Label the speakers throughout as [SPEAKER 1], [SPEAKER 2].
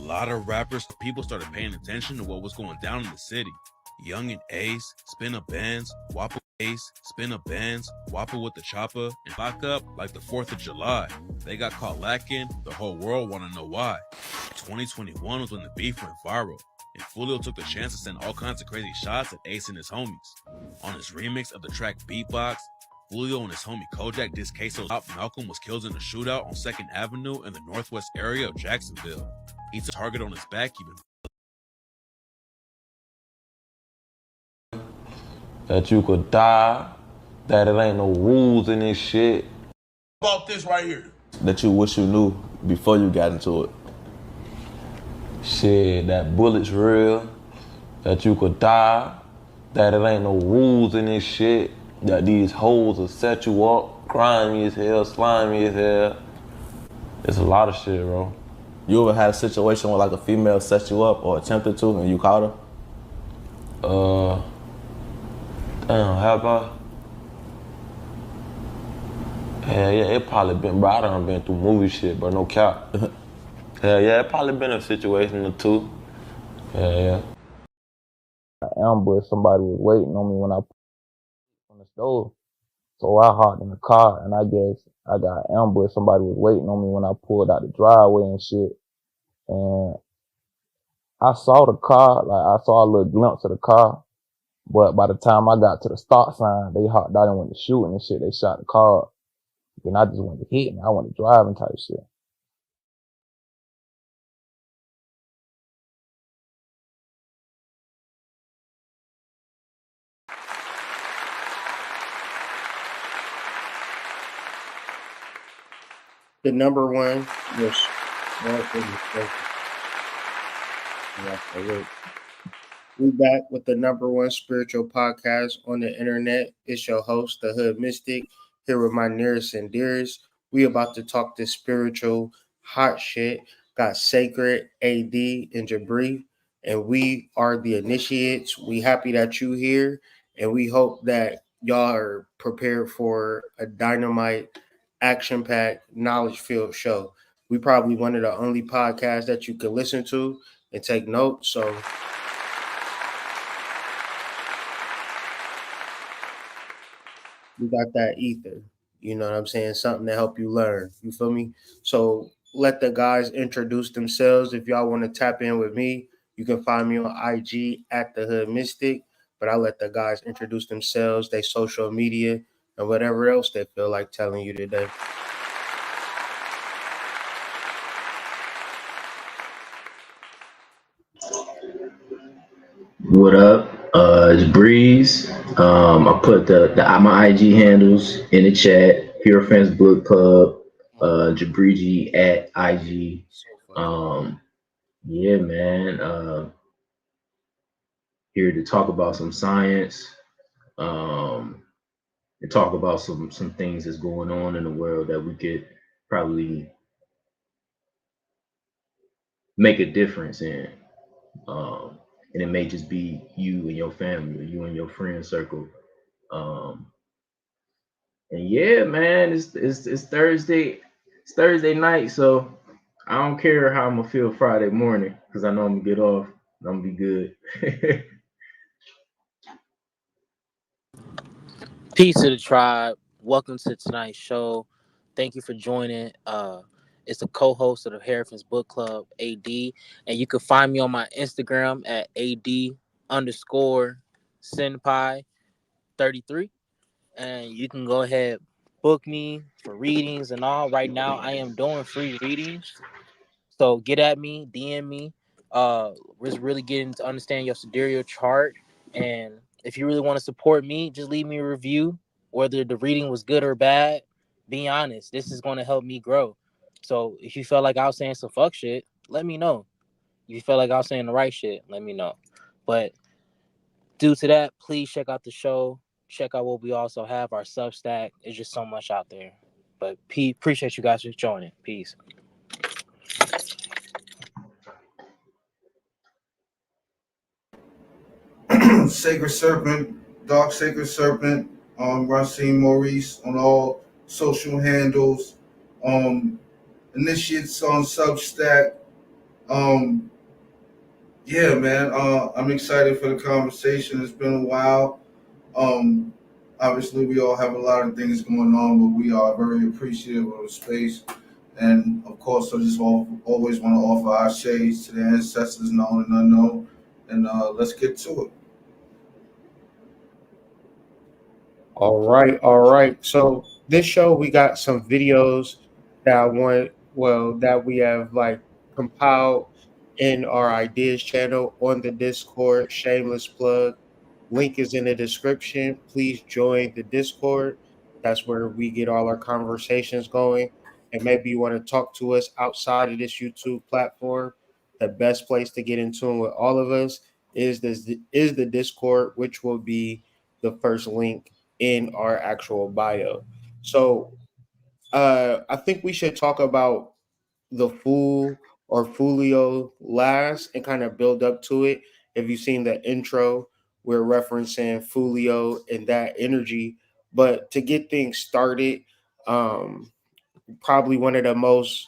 [SPEAKER 1] lot of rappers, people started paying attention to what was going down in the city. Young and Ace, spin up bands, Wappa Ace, spin up bands, Wappa with the chopper, and lock up like the 4th of July. They got caught lacking, the whole world wanna know why. 2021 was when the beef went viral, and FOOLio took the chance to send all kinds of crazy shots at Ace and his homies. On his remix of the track Beatbox, FOOLio and his homie Kojak dissed Queso's top Malcolm was killed in a shootout on 2nd Avenue in the northwest area of Jacksonville. He took a target on his back even.
[SPEAKER 2] That you could die, that it ain't no rules in this shit.
[SPEAKER 3] About this right here.
[SPEAKER 2] That you wish you knew before you got into it. Shit, that bullet's real, that you could die, that it ain't no rules in this shit, that these hoes will set you up, grimy as hell, slimy as hell. It's a lot of shit, bro.
[SPEAKER 4] You ever had a situation where like a female set you up or attempted to and you caught her?
[SPEAKER 2] Damn, have I? Hell yeah, it probably been, bro, I done been through movie shit, bro, no cap. Hell yeah, it probably been a situation or two. Hell yeah. I ambushed, somebody was waiting on me when I on the stove. So I hopped in the car and I guess I got ambushed. Somebody was waiting on me when I pulled out the driveway and shit. And I saw the car, like I saw a little glimpse of the car. But by the time I got to the stop sign, they hopped out and went to shooting and shit. They shot the car. Then I just went to hitting. I went to driving type shit.
[SPEAKER 5] The number one was we back with the number one spiritual podcast on the internet. It's your host, the Hood Mystic, here with my nearest and dearest. We about to talk this spiritual hot shit. Got Sacred, AD, and Jabri, and we are the initiates. We happy that you here, and we hope that y'all are prepared for a dynamite, action-packed, knowledge-filled show. We probably one of the only podcasts that you can listen to and take notes. So we got that ether, you know what I'm saying? Something to help you learn. You feel me? So let the guys introduce themselves. If y'all want to tap in with me, you can find me on IG at the Hood Mystic. But I'll let the guys introduce themselves, their social media, and whatever else they feel like telling you today.
[SPEAKER 6] What up? It's Breeze. I put my IG handles in the chat. Pure Fans Book Club. Jabriji at IG. Yeah, man. Here to talk about some science. And talk about some things that's going on in the world that we could probably make a difference in. And it may just be you and your family, or you and your friend circle. And yeah, man, it's Thursday. It's Thursday night, so I don't care how I'm gonna feel Friday morning because I know I'm gonna get off. And I'm gonna be good.
[SPEAKER 7] Peace to the tribe. Welcome to tonight's show. Thank you for joining. It's the co-host of the Harrison's Book Club, AD. And you can find me on my Instagram at AD_Senpai33. And you can go ahead, book me for readings and all. Right now, I am doing free readings. So get at me, DM me. We're really getting to understand your sidereal chart. And if you really want to support me, just leave me a review. Whether the reading was good or bad, be honest. This is going to help me grow. So if you felt like I was saying some fuck shit, let me know. If you felt like I was saying the right shit, let me know. But due to that, please check out the show. Check out what we also have, our Substack. There's just so much out there. But appreciate you guys for joining. Peace.
[SPEAKER 3] Sacred Serpent, Dark Sacred Serpent, Racine Maurice on all social handles, initiates on Substack, Yeah, man. I'm excited for the conversation. It's been a while. Um, Obviously, we all have a lot of things going on, but we are very appreciative of the space. And of course, I just always want to offer our shades to the ancestors, known and unknown. And let's get to it.
[SPEAKER 5] All right, all right. So this show we got some videos that I want that we have like compiled in our ideas channel on the Discord. Shameless plug. Link is in the description. Please join the Discord. That's where we get all our conversations going. And maybe you want to talk to us outside of this YouTube platform. The best place to get in tune with all of us is the Discord, which will be the first link in our actual bio. So I think we should talk about the Fool or Foolio last and kind of build up to it. If you've seen the intro, we're referencing Foolio and that energy. But to get things started, um, probably one of the most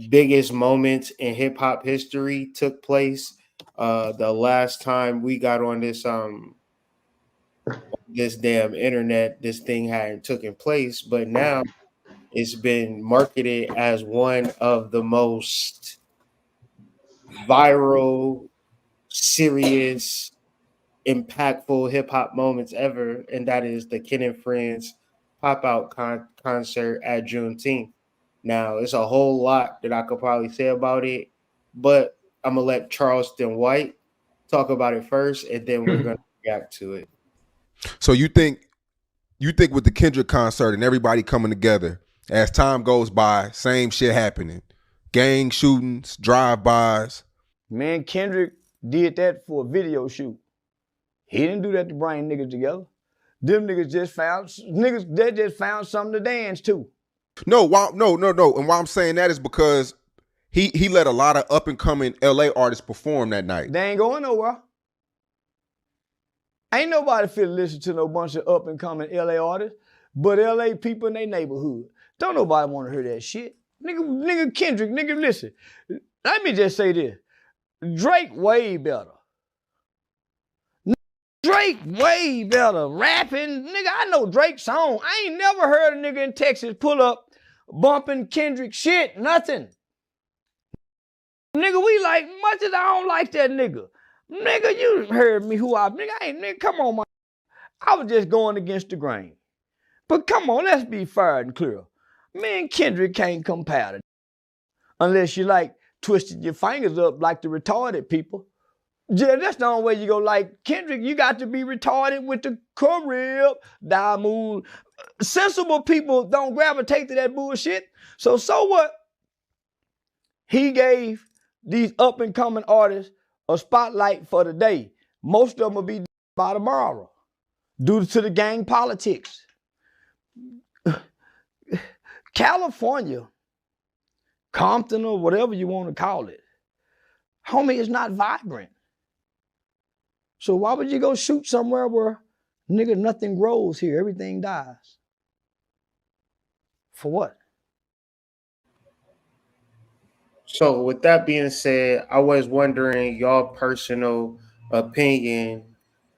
[SPEAKER 5] biggest moments in hip hop history took place. The last time we got on this damn internet, this thing hadn't taken place, but now it's been marketed as one of the most viral, serious, impactful hip hop moments ever, and that is the Ken and Friends pop out concert at Juneteenth. Now, it's a whole lot that I could probably say about it, but I'm gonna let Charleston White talk about it first, and then we're gonna react to it.
[SPEAKER 8] So you think with the Kendrick concert and everybody coming together, as time goes by, same shit happening. Gang shootings, drive-bys.
[SPEAKER 9] Man, Kendrick did that for a video shoot. He didn't do that to bring niggas together. Them niggas just found something to dance to.
[SPEAKER 8] No. And why I'm saying that is because he let a lot of up and coming LA artists perform that night.
[SPEAKER 9] They ain't going nowhere. Ain't nobody fit to listen to no bunch of up and coming LA artists, but LA people in their neighborhood. Don't nobody want to hear that shit. Nigga Kendrick, nigga, listen. Let me just say this. Drake way better. Drake way better rapping. Nigga, I know Drake's song. I ain't never heard a nigga in Texas pull up bumping Kendrick shit, nothing. Nigga, we like, much as I don't like that nigga. Nigga, you heard me nigga, come on, man. I was just going against the grain. But come on, let's be fair and clear. Me and Kendrick can't compare it. Unless you like twisted your fingers up like the retarded people. Yeah, that's the only way you go like Kendrick. You got to be retarded with the crib, diamond. Sensible people don't gravitate to that bullshit. So what? He gave these up and coming artists a spotlight for the day. Most of them will be by tomorrow due to the gang politics. California, Compton or whatever you want to call it, homie, is not vibrant. So why would you go shoot somewhere where, nigga, nothing grows here, everything dies? For what?
[SPEAKER 5] So with that being said, I was wondering y'all personal opinion.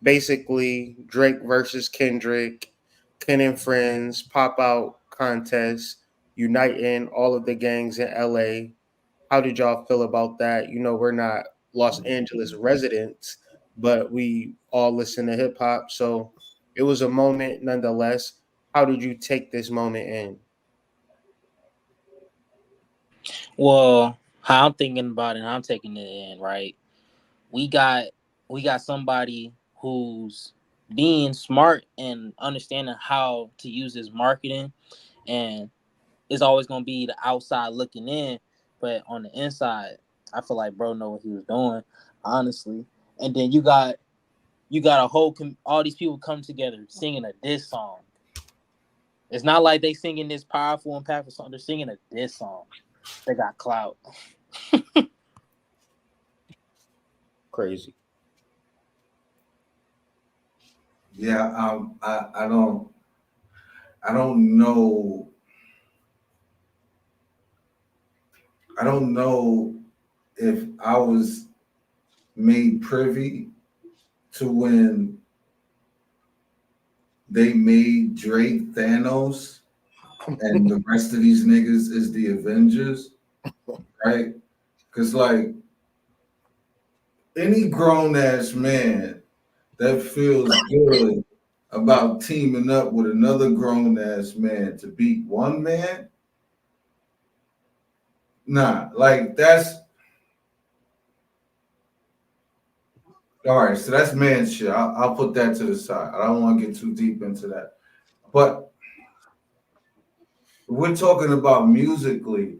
[SPEAKER 5] Basically, Drake versus Kendrick, Ken and Friends, pop out contest, uniting all of the gangs in LA. How did y'all feel about that? You know, we're not Los Angeles residents, but we all listen to hip hop. So it was a moment nonetheless. How did you take this moment in?
[SPEAKER 7] Well, how I'm thinking about it, and I'm taking it in, right? We got somebody who's being smart and understanding how to use his marketing, and it's always gonna be the outside looking in, but on the inside, I feel like bro know what he was doing, honestly. And then you got a whole all these people come together singing a diss song. It's not like they singing this powerful and impactful song. They're singing a diss song. They got clout.
[SPEAKER 5] Crazy.
[SPEAKER 3] Yeah, I don't know. I don't know if I was made privy to when they made Drake Thanos and the rest of these niggas is the Avengers, right? Because like any grown ass man that feels good about teaming up with another grown ass man to beat one man, nah, like that's all right. So that's man shit. I'll put that to the side. I don't want to get too deep into that. But we're talking about musically.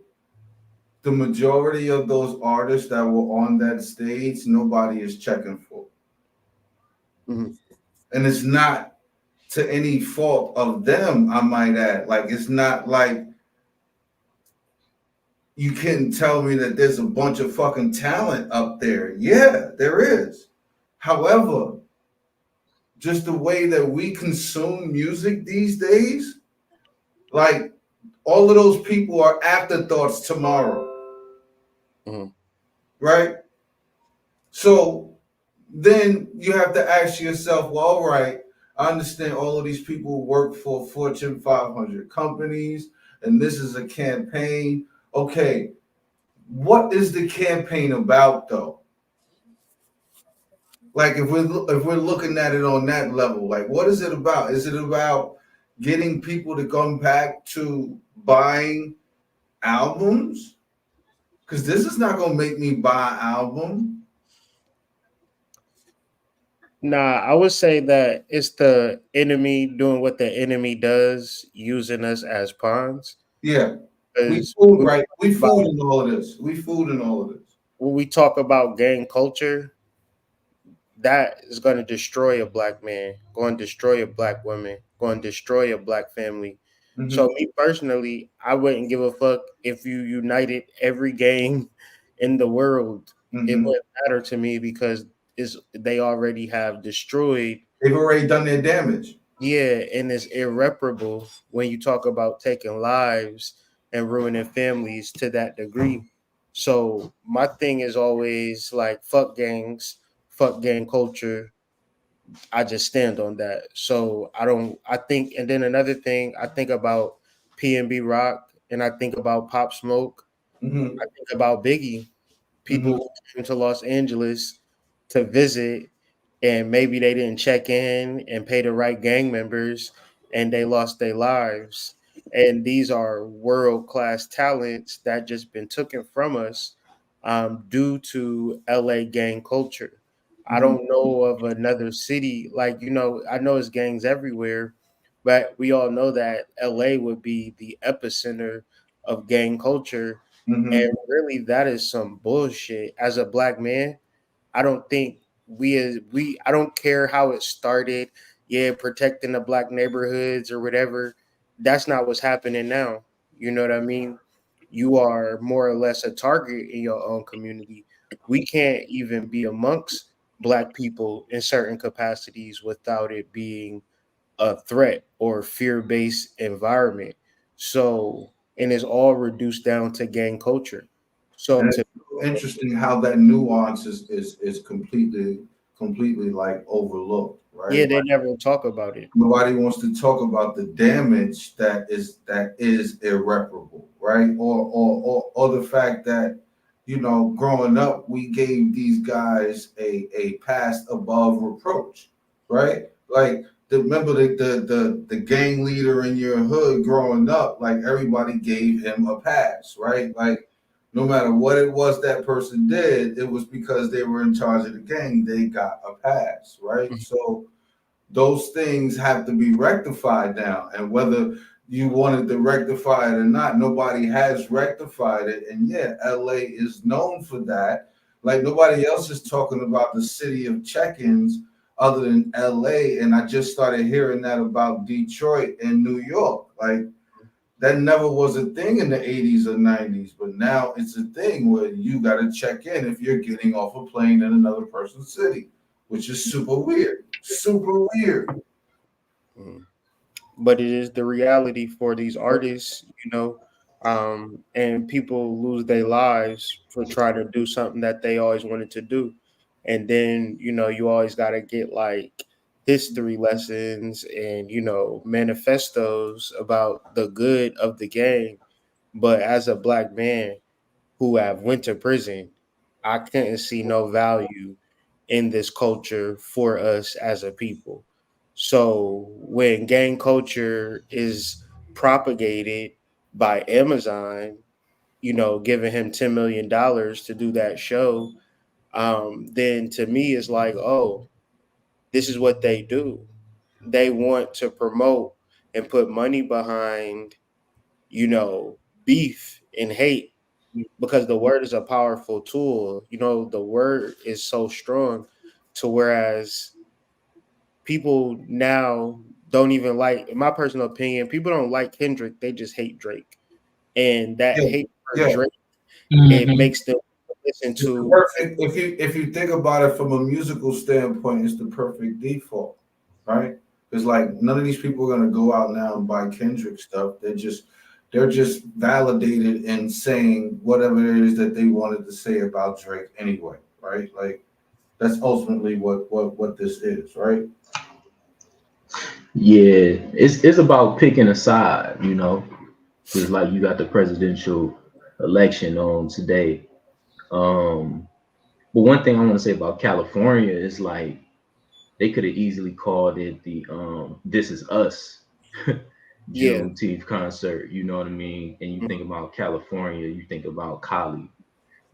[SPEAKER 3] The majority of those artists that were on that stage, nobody is checking for.
[SPEAKER 5] Mhm.
[SPEAKER 3] And it's not to any fault of them, I might add. Like, it's not like you can tell me that there's a bunch of fucking talent up there. Yeah, there is. However, just the way that we consume music these days, like, all of those people are afterthoughts tomorrow,
[SPEAKER 5] Mhm.
[SPEAKER 3] right? So then you have to ask yourself, well, all right, I understand all of these people work for Fortune 500 companies, and this is a campaign. Okay, what is the campaign about, though? Like, if we're looking at it on that level, like, what is it about? Is it about getting people to come back to buying albums? Because this is not gonna make me buy an album.
[SPEAKER 5] Nah, I would say that it's the enemy doing what the enemy does, using us as pawns.
[SPEAKER 3] Yeah, we
[SPEAKER 5] Because
[SPEAKER 3] food right. We food in all of this. We food in all of this.
[SPEAKER 5] when we talk about gang culture, that is going to destroy a black man, going to destroy a black woman, going to destroy a black family.
[SPEAKER 3] Mm-hmm.
[SPEAKER 5] So me personally, I wouldn't give a fuck if you united every gang in the world. It
[SPEAKER 3] Mm-hmm.
[SPEAKER 5] wouldn't matter to me because they already have destroyed.
[SPEAKER 3] They've already done their damage.
[SPEAKER 5] Yeah, and it's irreparable when you talk about taking lives and ruining families to that degree. So my thing is always like fuck gangs, fuck gang culture. I just stand on that. So I don't. I think, and then another thing, I think about PNB Rock, and I think about Pop Smoke.
[SPEAKER 3] Mm-hmm.
[SPEAKER 5] I think about Biggie. People
[SPEAKER 3] Mm-hmm.
[SPEAKER 5] who came to Los Angeles to visit, and maybe they didn't check in and pay the right gang members, and they lost their lives. And these are world class talents that just been taken from us due to LA gang culture. I
[SPEAKER 3] Mm-hmm.
[SPEAKER 5] don't know of another city like I know it's gangs everywhere, but we all know that LA would be the epicenter of gang culture,
[SPEAKER 3] Mm-hmm.
[SPEAKER 5] and really that is some bullshit. As a black man, I don't think I don't care how it started. Yeah, protecting the black neighborhoods or whatever. That's not what's happening now. You know what I mean? You are more or less a target in your own community. We can't even be amongst black people in certain capacities without it being a threat or fear-based environment. So, and it's all reduced down to gang culture. So
[SPEAKER 3] And
[SPEAKER 5] to
[SPEAKER 3] it's so interesting how that nuance is completely like overlooked, right?
[SPEAKER 5] yeah, they never talk about it.
[SPEAKER 3] Nobody wants to talk about the damage that is irreparable, right? Or the fact that growing up, we gave these guys a pass above reproach, right? Like remember the gang leader in your hood growing up, like everybody gave him a pass, right? Like no matter what it was that person did, it was because they were in charge of the gang, they got a pass, right? So those things have to be rectified now. And whether you wanted to rectify it or not, nobody has rectified it. And yeah, LA is known for that. Like nobody else is talking about the city of check-ins other than LA. And I just started hearing that about Detroit and New York. Like that never was a thing in the 80s or 90s, but now it's a thing where you got to check in if you're getting off a plane in another person's city, which is super weird. Super weird.
[SPEAKER 5] Mm. But it is the reality for these artists. And people lose their lives for trying to do something that they always wanted to do. And then, you always got to get like history lessons and, manifestos about the good of the game. But as a black man who have went to prison, I couldn't see no value in this culture for us as a people. So when gang culture is propagated by Amazon, giving him $10 million to do that show, then to me it's like, oh, this is what they do. They want to promote and put money behind, beef and hate because the word is a powerful tool. The word is so strong to whereas people now don't even like, in my personal opinion, people don't like Kendrick, they just hate Drake. And that
[SPEAKER 3] Yeah,
[SPEAKER 5] hate for
[SPEAKER 3] yeah.
[SPEAKER 5] Drake, it
[SPEAKER 10] Mhm.
[SPEAKER 5] makes them listen
[SPEAKER 3] It's the
[SPEAKER 5] to
[SPEAKER 3] perfect. If you think about it from a musical standpoint, it's the perfect default, right? It's like none of these people are gonna go out now and buy Kendrick stuff. They're just validated in saying whatever it is that they wanted to say about Drake anyway, right? Like that's ultimately what this is, right?
[SPEAKER 6] Yeah, it's about picking a side, you know. Just like you got the presidential election on today. But one thing I want to say about California is like they could have easily called it the "This Is Us"
[SPEAKER 5] yeah.
[SPEAKER 6] Juneteenth concert. You know what I mean? And you think about California, you think about Cali.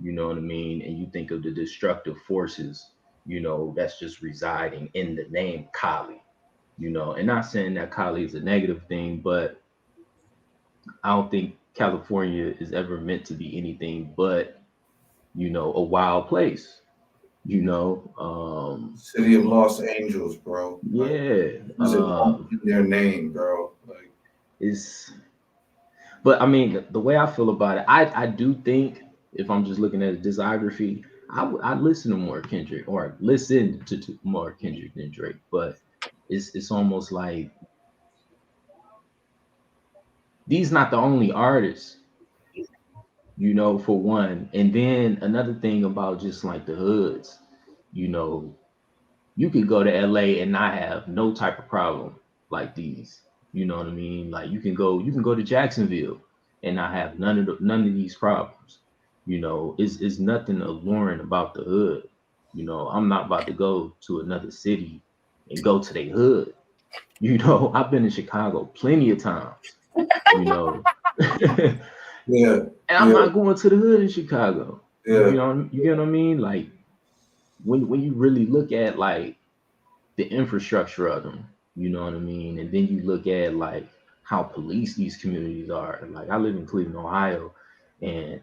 [SPEAKER 6] You know what I mean? And you think of the destructive forces. You know that's just residing in the name Cali. You know, and not saying that Cali is a negative thing, but I don't think California is ever meant to be anything but, you know, a wild place. You know,
[SPEAKER 3] City of Los Angeles, bro. Like
[SPEAKER 6] yeah,
[SPEAKER 3] is it in their name, bro? Like
[SPEAKER 6] it's. But I mean, the way I feel about it, I do think if I'm just looking at his discography, I listen to more Kendrick or listen to more Kendrick than Drake. But it's almost like these not the only artists, you know, for one. And then another thing about just like the hoods, you know, you could go to LA and not have no type of problem like these. You know what I mean? Like you can go to Jacksonville and not have none of these problems. You know, it's nothing alluring about the hood. You know, I'm not about to go to another city and go to their hood. You know, I've been in Chicago plenty of times, you know. And
[SPEAKER 3] yeah,
[SPEAKER 6] I'm
[SPEAKER 3] yeah,
[SPEAKER 6] not going to the hood in Chicago.
[SPEAKER 3] yeah.
[SPEAKER 6] You get what I mean? Like when you really look at like the infrastructure of them, you know what I mean? And then you look at like how police these communities are. Like I live in Cleveland, Ohio, and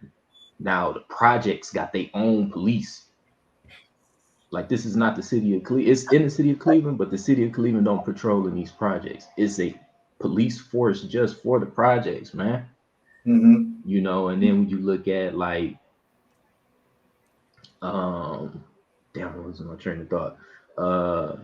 [SPEAKER 6] now the projects got their own police. Like this is not the city of Cleveland. It's in the city of Cleveland, but the city of Cleveland don't patrol in these projects. It's a police force just for the projects, man.
[SPEAKER 3] Mm-hmm.
[SPEAKER 6] You know, and then when you look at like um damn, what was my train of thought? Uh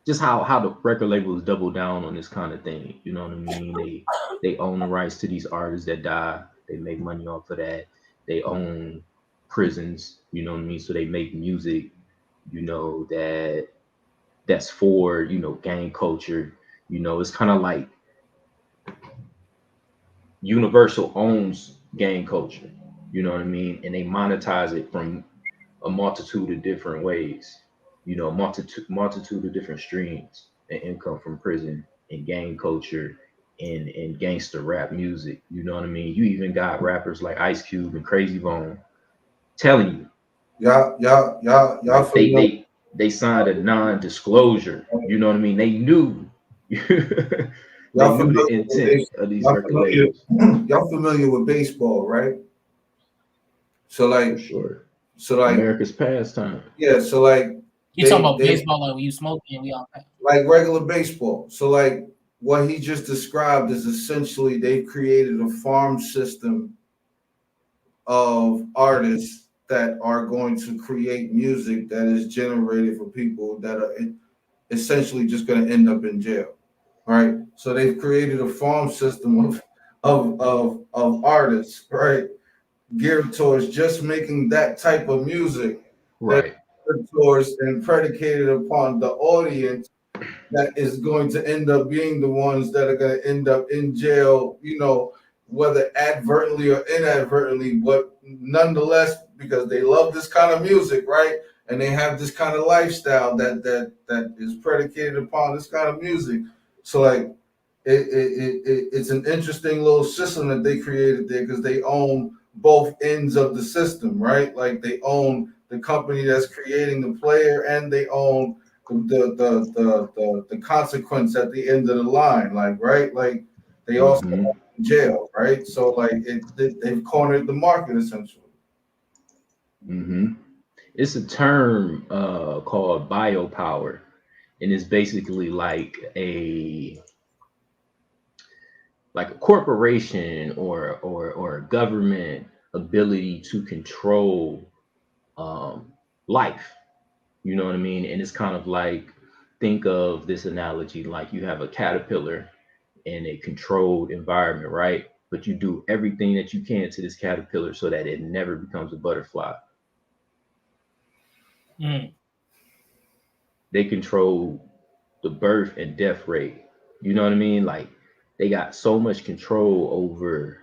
[SPEAKER 6] just how the record labels double down on this kind of thing. You know what I mean? They own the rights to these artists that die. They make money off of that. They own prisons, you know what I mean? So they make music, you know, that's for, you know, gang culture. You know, it's kind of like Universal owns gang culture. You know what I mean? And they monetize it from a multitude of different ways, you know, multitude of different streams and income from prison and gang culture and gangster rap music. You know what I mean? You even got rappers like Ice Cube and Crazy Bone telling you
[SPEAKER 3] Y'all
[SPEAKER 6] like they
[SPEAKER 3] familiar?
[SPEAKER 6] they they signed a non-disclosure. You know what I mean? They knew they
[SPEAKER 3] Y'all
[SPEAKER 6] knew the
[SPEAKER 3] familiar with
[SPEAKER 6] intent
[SPEAKER 3] base,
[SPEAKER 6] of these
[SPEAKER 3] y'all
[SPEAKER 6] record
[SPEAKER 3] familiar
[SPEAKER 6] labels
[SPEAKER 3] y'all familiar with baseball, right? So
[SPEAKER 6] for
[SPEAKER 3] like
[SPEAKER 6] sure.
[SPEAKER 3] so like
[SPEAKER 6] America's pastime.
[SPEAKER 3] yeah, so like
[SPEAKER 10] You talking
[SPEAKER 3] they
[SPEAKER 10] about
[SPEAKER 3] they
[SPEAKER 10] baseball like when you smoking and we all
[SPEAKER 3] like regular baseball. So like what he just described is essentially they've created a farm system of artists that are going to create music that is generated for people that are essentially just going to end up in jail, right? So they've created a farm system of artists, right? Geared towards just making that type of music that
[SPEAKER 6] Right.
[SPEAKER 3] geared towards and predicated upon the audience that is going to end up being the ones that are going to end up in jail, whether advertently or inadvertently, but nonetheless, because they love this kind of music, right? And they have this kind of lifestyle that is predicated upon this kind of music. So like it's an interesting little system that they created there because they own both ends of the system, right? Like they own the company that's creating the player and they own the consequence at the end of the line, like right, like they also
[SPEAKER 6] Mm-hmm.
[SPEAKER 3] in jail, right? So like they've cornered the market essentially.
[SPEAKER 6] Mm-hmm. It's a term called biopower, and it's basically like a corporation or a government ability to control life. You know what I mean? And it's kind of like, think of this analogy like you have a caterpillar in a controlled environment, right? But you do everything that you can to this caterpillar so that it never becomes a butterfly.
[SPEAKER 7] Mm.
[SPEAKER 6] They control the birth and death rate. You know what I mean? Like they got so much control over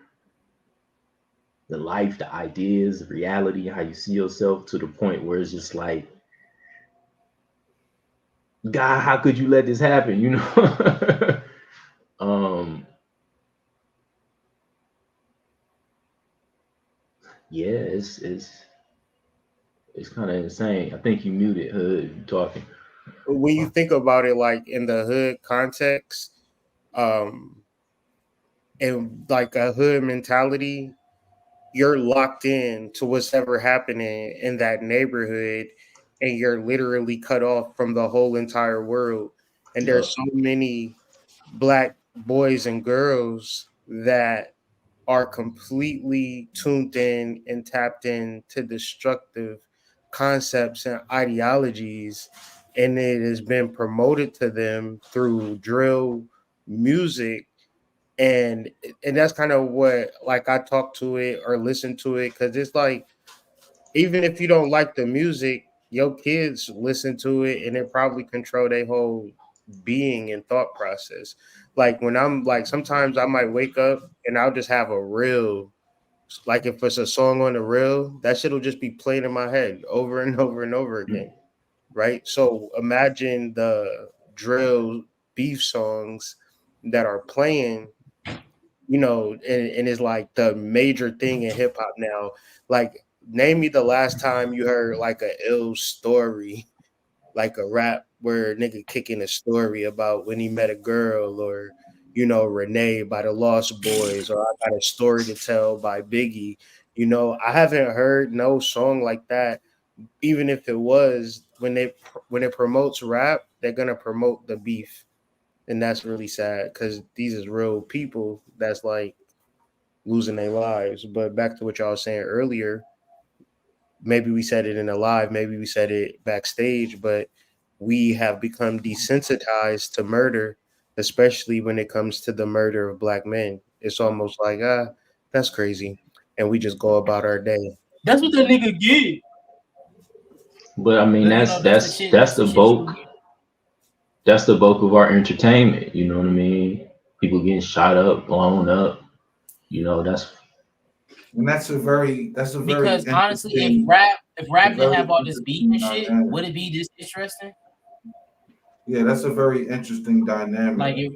[SPEAKER 6] the life, the ideas, the reality, how you see yourself, to the point where it's just like, God, how could you let this happen? You know? Yeah, it's kind of insane. I think you muted Hood. You talking?
[SPEAKER 5] When you think about it, like in the hood context, um, and like a hood mentality, you're locked in to what's ever happening in that neighborhood, and you're literally cut off from the whole entire world. And
[SPEAKER 6] Yup.
[SPEAKER 5] there's so many black boys and girls that are completely tuned in and tapped in to destructive concepts and ideologies, and it has been promoted to them through drill music. And that's kind of what, like, I talk to it or listen to it, because it's like, even if you don't like the music, your kids listen to it and it probably control their whole being and thought process. Like when I'm like, sometimes I might wake up and I'll just have a reel, like if it's a song on the reel, that shit will just be playing in my head over and over and over again, right? So imagine the drill beef songs that are playing, and it's like the major thing in hip hop now. Like, name me the last time you heard like a ill story, like a rap where a nigga kicking a story about when he met a girl, or Renee by the Lost Boys, or I Got a Story to Tell by Biggie. I haven't heard no song like that. Even if it was, when it promotes rap, they're gonna promote the beef, and that's really sad because these is real people that's like losing their lives. But back to what y'all was saying earlier, maybe we said it in a live, maybe we said it backstage, but we have become desensitized to murder, especially when it comes to the murder of black men. It's almost like, that's crazy. And we just go about our day.
[SPEAKER 7] That's what that nigga get.
[SPEAKER 6] But I mean,
[SPEAKER 7] But
[SPEAKER 6] that's
[SPEAKER 7] that's the
[SPEAKER 6] that's
[SPEAKER 7] shit.
[SPEAKER 6] that's
[SPEAKER 7] That's the
[SPEAKER 6] the
[SPEAKER 7] shit you
[SPEAKER 6] bulk.
[SPEAKER 7] will get.
[SPEAKER 6] That's the bulk of our entertainment. You know what I mean? People getting shot up, blown up. That's
[SPEAKER 3] And that's a very
[SPEAKER 7] Because honestly, if
[SPEAKER 3] interesting,
[SPEAKER 7] rap
[SPEAKER 3] a
[SPEAKER 7] didn't
[SPEAKER 3] very
[SPEAKER 7] have all this beef
[SPEAKER 3] interesting
[SPEAKER 7] and shit,
[SPEAKER 3] dynamic.
[SPEAKER 7] would it be this interesting?
[SPEAKER 3] Yeah, that's a very interesting dynamic.
[SPEAKER 7] Like, if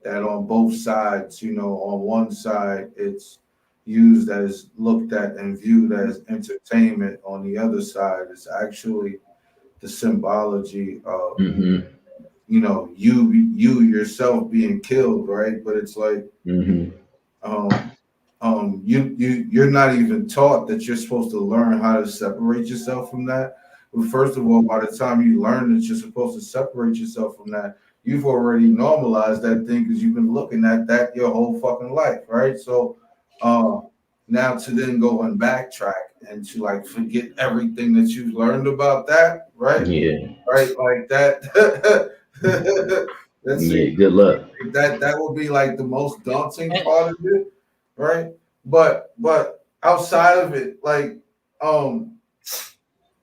[SPEAKER 3] That on both sides, on one side it's used as looked at and viewed as entertainment. On the other side, it's actually the symbology of
[SPEAKER 6] mm-hmm,
[SPEAKER 3] you yourself being killed, right? But it's like
[SPEAKER 6] mm-hmm,
[SPEAKER 3] um you're not even taught that you're supposed to learn how to separate yourself from that. But first of all, by the time you learn that you're supposed to separate yourself from that, you've already normalized that thing because you've been looking at that your whole fucking life, right? So now to then go and backtrack and to like forget everything that you've learned about that, right?
[SPEAKER 6] yeah,
[SPEAKER 3] Right, like that. That's
[SPEAKER 6] Yeah,
[SPEAKER 3] it.
[SPEAKER 6] good luck.
[SPEAKER 3] That would be like the most daunting part of it, right? But outside of it, like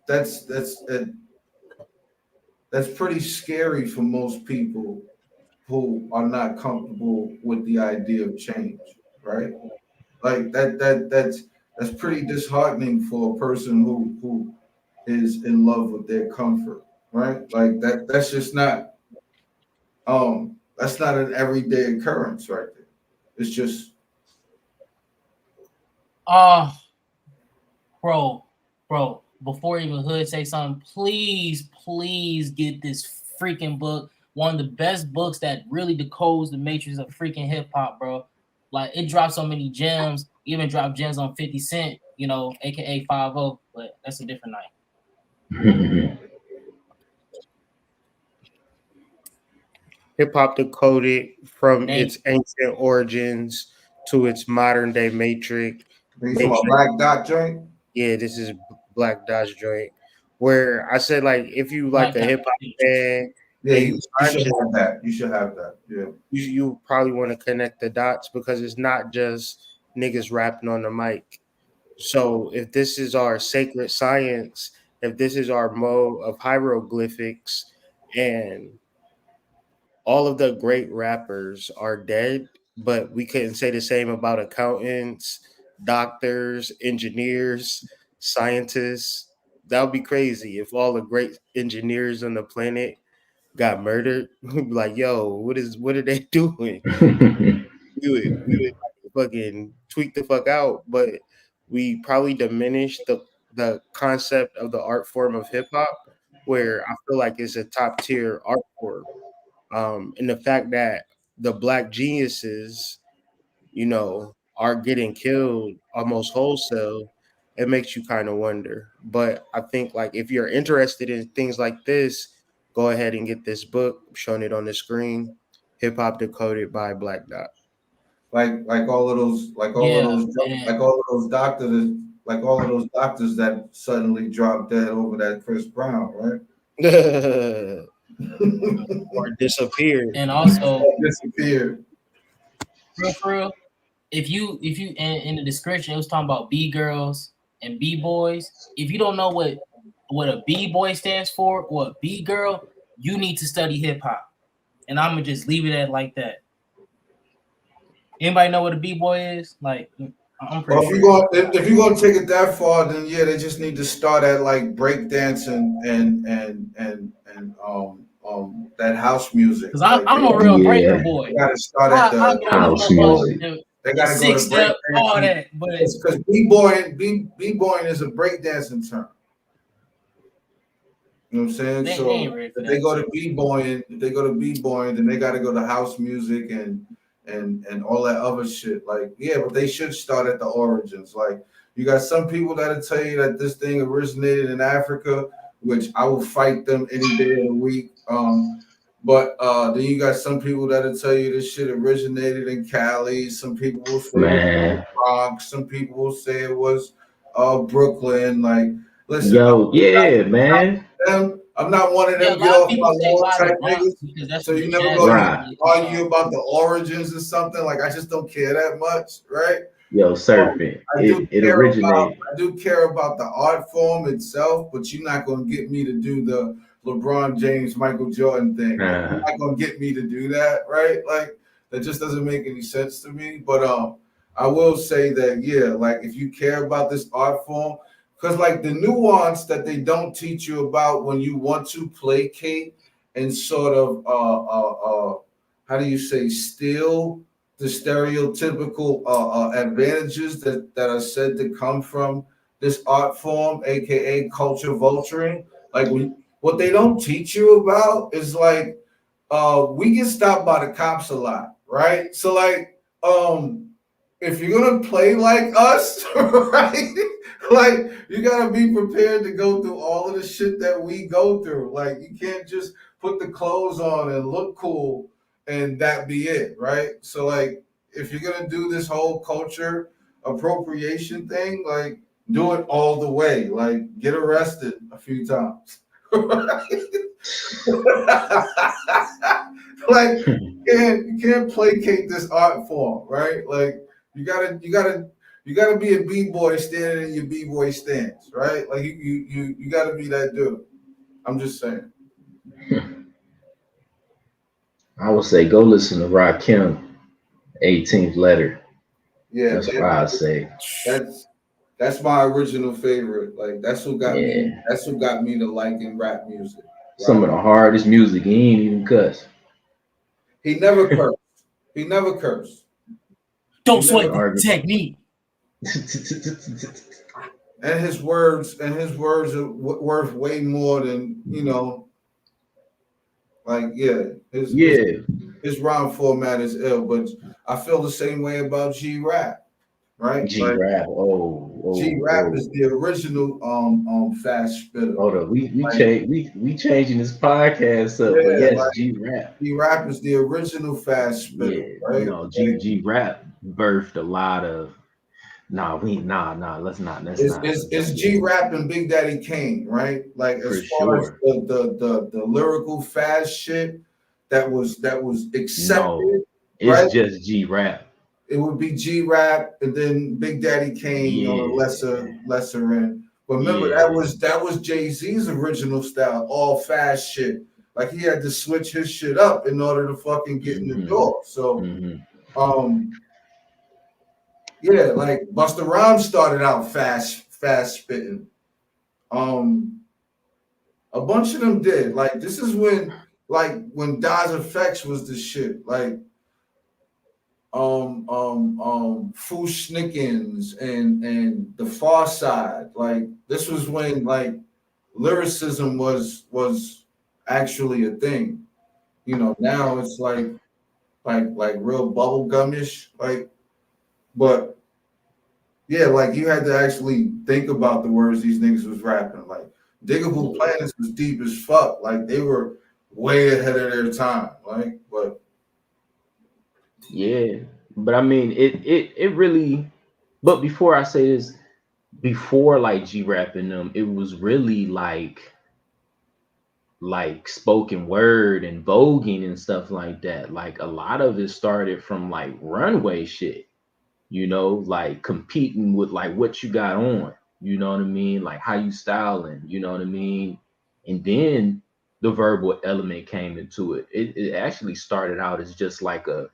[SPEAKER 3] that's that's pretty scary for most people who are not comfortable with the idea of change, right? Like that's pretty disheartening for a person who is in love with their comfort, right? Like that's just not that's not an everyday occurrence right there. It's just
[SPEAKER 10] Bro, before even Hood say something, please get this freaking book. One of the best books that really decodes the matrix of freaking hip hop, bro. Like it dropped so many gems, even dropped gems on 50 Cent, aka 50, but that's a different night.
[SPEAKER 5] Hip hop decoded from
[SPEAKER 10] Thank
[SPEAKER 5] its ancient origins to its modern day matrix.
[SPEAKER 3] you from a Black Dot joint.
[SPEAKER 5] Yeah, this is Black Dodge joint. Where I said, like, if you like
[SPEAKER 10] Black
[SPEAKER 5] a
[SPEAKER 10] Dot.
[SPEAKER 5] hip hop fan,
[SPEAKER 3] Yeah,
[SPEAKER 5] and
[SPEAKER 3] you should have that. You should have that. Yeah.
[SPEAKER 5] you probably want to connect the dots because it's not just niggas rapping on the mic. So if this is our sacred science, if this is our mode of hieroglyphics, and all of the great rappers are dead, but we couldn't say the same about accountants, doctors, engineers, scientists. That would be crazy if all the great engineers on the planet got murdered. We'd be like, yo, what are they doing? We would fucking tweak the fuck out, but we probably diminish the concept of the art form of hip hop, where I feel like it's a top tier art form. And the fact that the black geniuses, are getting killed almost wholesale, it makes you kind of wonder. But I think like if you're interested in things like this, go ahead and get this book. I'm showing it on the screen. Hip Hop Decoded by Black Dot.
[SPEAKER 3] Like all of those doctors that suddenly dropped dead over that Chris Brown, right?
[SPEAKER 5] Or disappeared.
[SPEAKER 10] And also
[SPEAKER 3] disappeared.
[SPEAKER 10] For real, if you in the description it was talking about B girls and B boys. If you don't know what a B boy stands for or a B girl, you need to study hip hop. And I'm gonna just leave it at like that. Anybody know what a B boy is? Like, I'm pretty
[SPEAKER 3] sure. If you're gonna take it that far, then yeah, they just need to start at like breakdancing and that house music.
[SPEAKER 10] Because I'm a real breaker boy.
[SPEAKER 3] They gotta start at the
[SPEAKER 6] house music.
[SPEAKER 3] They gotta go to
[SPEAKER 10] breakdancing, all that. But
[SPEAKER 3] because b-boying is a breakdancing term. You know what I'm saying? So if they go to b-boying, then they gotta go to house music and all that other shit. Like, yeah, but they should start at the origins. Like, you got some people that'll tell you that this thing originated in Africa, which I will fight them any day of the week. But then you got some people that'll tell you this shit originated in Cali. Some people will say it was Bronx. Some people will say it was Brooklyn. Like, listen,
[SPEAKER 6] man.
[SPEAKER 3] I'm not one of them get off my lawn type niggas. So you never go argue about the origins or something. Like, I just don't care that much, right?
[SPEAKER 6] Yo, Serpent. It originated.
[SPEAKER 3] I do care about the art form itself, but you're not gonna get me to do the LeBron James, Michael Jordan thing. You're not gonna get me to do that, right? Like, that just doesn't make any sense to me. But I will say that, yeah, like if you care about this art form, because like the nuance that they don't teach you about when you want to placate and sort of how do you say, steal the stereotypical advantages that are said to come from this art form, aka culture vulturing. Like, what they don't teach you about is like we get stopped by the cops a lot, right? So like if you're gonna play like us, right? Like, you gotta be prepared to go through all of the shit that we go through. Like, you can't just put the clothes on and look cool and that be it, right? So like, if you're gonna do this whole culture appropriation thing, like, do it all the way. Like, get arrested a few times. Like you can't placate this art form, right? Like you gotta be a b-boy standing in your b-boy stance, right? Like you gotta be that dude. I'm just saying.
[SPEAKER 6] I would say go listen to Rakim, 18th Letter.
[SPEAKER 3] Yeah,
[SPEAKER 6] That's what I say.
[SPEAKER 3] that's that's my original favorite. Like
[SPEAKER 6] Yeah.
[SPEAKER 3] that's who got me to liking rap music.
[SPEAKER 6] Some of the hardest music. He ain't even cuss.
[SPEAKER 3] He never cursed. He never cursed.
[SPEAKER 10] Don't
[SPEAKER 3] He
[SPEAKER 10] sweat
[SPEAKER 3] never,
[SPEAKER 10] the technique.
[SPEAKER 3] and his words are worth way more than like
[SPEAKER 6] Yeah.
[SPEAKER 3] his rhyme format is ill, but I feel the same way about G Rap, right?
[SPEAKER 6] G
[SPEAKER 3] Like
[SPEAKER 6] Rap.
[SPEAKER 3] G Rap is the original fast spitter.
[SPEAKER 6] Hold up. We
[SPEAKER 3] Like
[SPEAKER 6] change we changing this podcast up, but
[SPEAKER 3] yeah,
[SPEAKER 6] yes,
[SPEAKER 3] like
[SPEAKER 6] G Rap.
[SPEAKER 3] G Rap is the original fast spitter,
[SPEAKER 6] Yeah,
[SPEAKER 3] right? Like,
[SPEAKER 6] G Rap birthed a lot of
[SPEAKER 3] it's G Rap and Big Daddy Kane, right? Like
[SPEAKER 6] for
[SPEAKER 3] as far as
[SPEAKER 6] sure.
[SPEAKER 3] the lyrical fast shit that was
[SPEAKER 6] No,
[SPEAKER 3] accepted, right?
[SPEAKER 6] it's just G Rap.
[SPEAKER 3] It would be G Rap and then Big Daddy Kane on a
[SPEAKER 6] Yeah,
[SPEAKER 3] lesser end. But remember
[SPEAKER 6] yeah.
[SPEAKER 3] that was Jay-Z's original style, all fast shit. Like he had to switch his shit up in order to fucking get in the door. So um yeah, like Busta Rhymes started out fast spitting. Um a bunch of them did. Like this is when Daz Effects was the shit. Like Foo Schnickens and the Far Side. Like this was when like lyricism was actually a thing. Now it's like real bubblegumish. Like, but yeah, like you had to actually think about the words these niggas was rapping. Like Diggable Planets was deep as fuck. Like they were way ahead of their time. Like, but
[SPEAKER 6] Yeah. But I mean it really, but before I say this, before like G Rap and them, it was really like spoken word and voguing and stuff like that. Like a lot of it started from like runway shit, like competing with like what you got on, you know what I mean? Like how you styling, you know what I mean? And then the verbal element came into it. It actually started out as just like a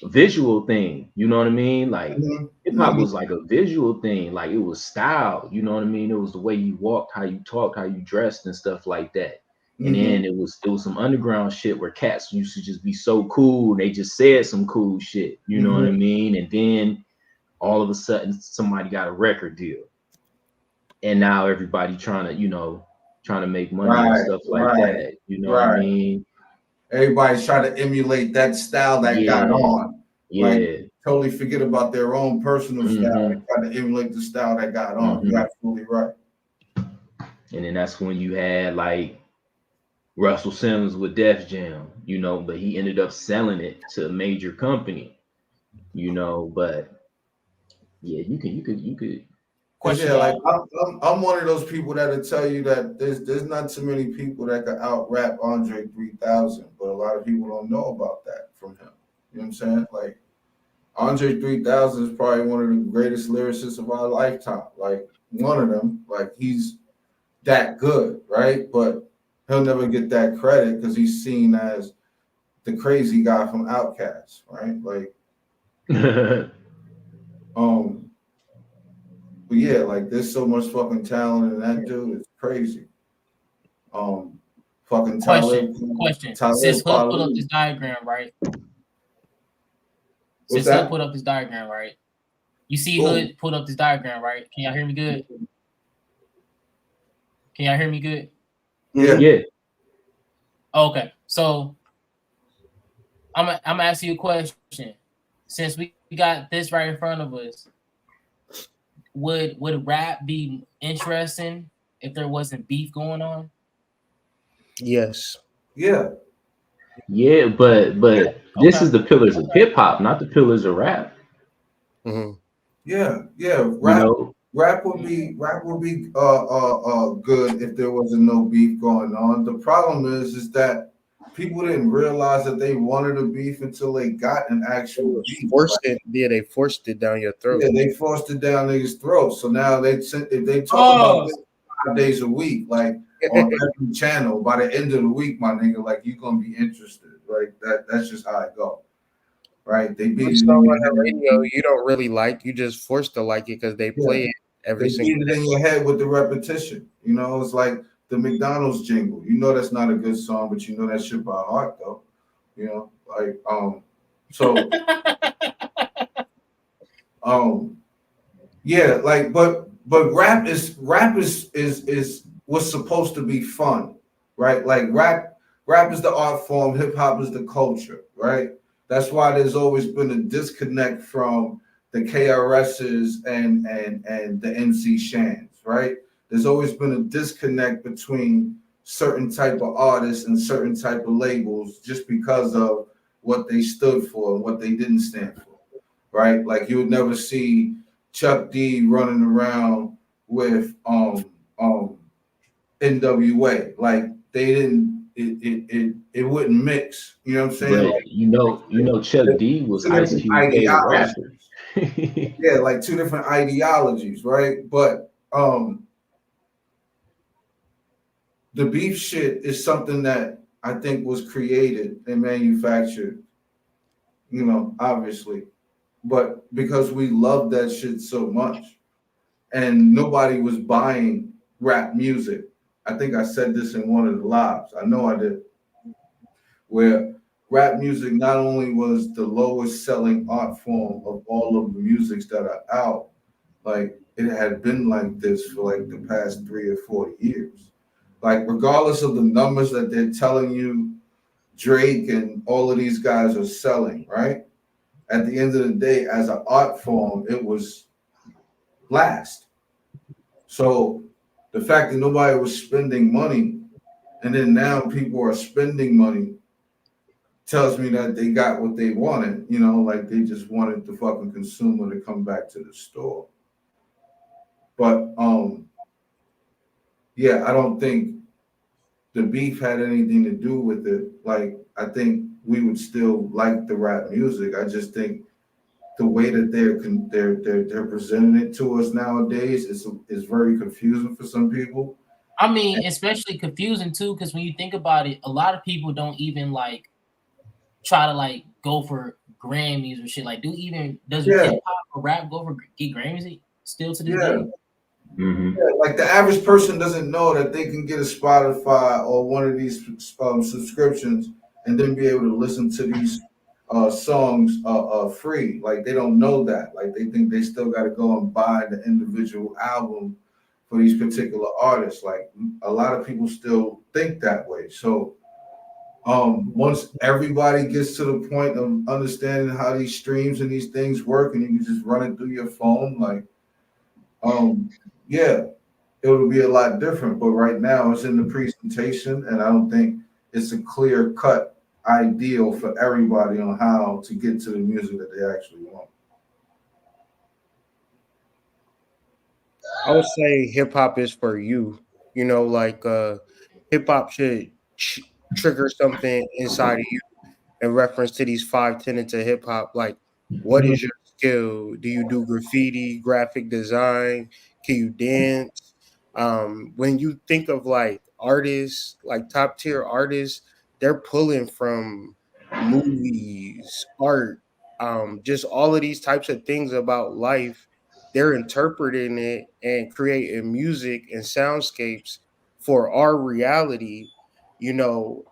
[SPEAKER 6] visual thing, you know what I mean? Like hip hop was like a visual thing, like it was style, you know what I mean? It was the way you walked, how you talked, how you dressed, and stuff like that. And then it was some underground shit where cats used to just be so cool, they just said some cool shit, you know what I mean? And then all of a sudden somebody got a record deal, and now everybody trying to make money and stuff like that, you know what I
[SPEAKER 3] right.
[SPEAKER 6] mean?
[SPEAKER 3] Everybody's trying to emulate that style that got
[SPEAKER 6] Yeah,
[SPEAKER 3] on. Like
[SPEAKER 6] yeah.
[SPEAKER 3] totally forget about their own personal style and try to emulate the style that got on. You're absolutely right.
[SPEAKER 6] And then that's when you had like Russell Simmons with Def Jam, but he ended up selling it to a major company, but yeah, you could
[SPEAKER 3] Cause
[SPEAKER 10] Question
[SPEAKER 3] yeah, like
[SPEAKER 10] y'all.
[SPEAKER 3] I'm one of those people that'll tell you that there's not too many people that can out rap Andre 3000, but a lot of people don't know about that from him. You know what I'm saying? Like Andre 3000 is probably one of the greatest lyricists of our lifetime. Like one of them. Like he's that good, right? But he'll never get that credit because he's seen as the crazy guy from Outkast, right? Like, but yeah, like there's so much fucking talent in that dude. It's crazy. Fucking
[SPEAKER 10] Question. Since
[SPEAKER 3] Talib
[SPEAKER 10] Hood put up
[SPEAKER 3] Kweli.
[SPEAKER 10] this diagram, right?
[SPEAKER 3] What's
[SPEAKER 10] Since Hood
[SPEAKER 3] that?
[SPEAKER 10] put up this diagram, right? You see
[SPEAKER 3] Ooh.
[SPEAKER 10] Hood put up this diagram, right? Can y'all hear me good? Can y'all hear me good?
[SPEAKER 3] Yeah.
[SPEAKER 6] Yeah.
[SPEAKER 10] Okay. So I'm gonna ask you a question. Since we got this right in front of us, would rap be interesting if there wasn't beef going on?
[SPEAKER 5] Yes.
[SPEAKER 3] Yeah.
[SPEAKER 6] Yeah, but this is the pillars of hip hop, not the pillars of rap.
[SPEAKER 3] Yeah.
[SPEAKER 6] You
[SPEAKER 3] Rap would be good if there wasn't no beef going on. The problem is that people didn't realize that they wanted a beef until they got an actual beef.
[SPEAKER 5] They forced it down your throat.
[SPEAKER 3] Yeah, they forced it down niggas' throats. So now if they talk
[SPEAKER 10] Oh,
[SPEAKER 3] about this 5 days a week, like on every channel, by the end of the week, my nigga, like you gonna be interested. Right? That's just how it go. Right? They beat
[SPEAKER 5] Put
[SPEAKER 3] it
[SPEAKER 5] song
[SPEAKER 3] in
[SPEAKER 5] on
[SPEAKER 3] your
[SPEAKER 5] the
[SPEAKER 3] head.
[SPEAKER 5] radio you don't really like, you just forced to like it because they play
[SPEAKER 3] Yeah.
[SPEAKER 5] it every
[SPEAKER 3] They
[SPEAKER 5] single
[SPEAKER 3] beat it
[SPEAKER 5] day.
[SPEAKER 3] in your head with the repetition. You know, it's like the McDonald's jingle. You know that's not a good song, but you know that shit by heart though. You know, like so yeah, like but rap is what's supposed to be fun, right? Like rap is the art form, hip hop is the culture, right? That's why there's always been a disconnect from the KRSs and the MC Shans, right? There's always been a disconnect between certain type of artists and certain type of labels just because of what they stood for and what they didn't stand for, right? Like you would never see Chuck D running around with NWA. Like they didn't it wouldn't mix. You know what I'm saying?
[SPEAKER 6] But
[SPEAKER 3] Like
[SPEAKER 6] Chuck D was
[SPEAKER 3] two
[SPEAKER 6] Ice
[SPEAKER 3] different
[SPEAKER 6] Cube favorite
[SPEAKER 3] ideologies.
[SPEAKER 6] rapper.
[SPEAKER 3] Yeah, like two different ideologies, right? But the beef shit is something that I think was created and manufactured, you know, obviously. But because we love that shit so much, and nobody was buying rap music. I think I said this in one of the lives. I know I did. Where rap music not only was the lowest selling art form of all of the musics that are out, like it had been like this for like the past 3 or 4 years. Like regardless of the numbers that they're telling you, Drake and all of these guys are selling, right? At the end of the day, as an art form, it was last. So the fact that nobody was spending money and then now people are spending money tells me that they got what they wanted, you know, like they just wanted the fucking consumer to come back to the store. But yeah, I don't think the beef had anything to do with it. Like I think we would still like the rap music. I just think the way that they're presenting it to us nowadays is very confusing for some people.
[SPEAKER 10] I mean, especially confusing too, because when you think about it, a lot of people don't even like try to like go for Grammys or shit. Like, does
[SPEAKER 3] Yeah,
[SPEAKER 10] hip hop or rap go for get Grammys still to this
[SPEAKER 3] yeah.
[SPEAKER 10] day?
[SPEAKER 6] Hmm.
[SPEAKER 3] Yeah, like the average person doesn't know that they can get a Spotify or one of these subscriptions and then be able to listen to these songs free. Like they don't know that. Like they think they still got to go and buy the individual album for these particular artists. Like a lot of people still think that way. So once everybody gets to the point of understanding how these streams and these things work, and you can just run it through your phone, like yeah, it would be a lot different. But right now, it's in the presentation, and I don't think it's a clear cut ideal for everybody on how to get to the music that they actually want.
[SPEAKER 5] I would say hip hop is for you. You know, like hip hop should trigger something inside of you in reference to these five tenets of hip hop. Like, what is your skill? Do you do graffiti, graphic design? Can you dance? When you think of like artists, like top tier artists, they're pulling from movies, art, just all of these types of things about life. They're interpreting it and creating music and soundscapes for our reality. You know,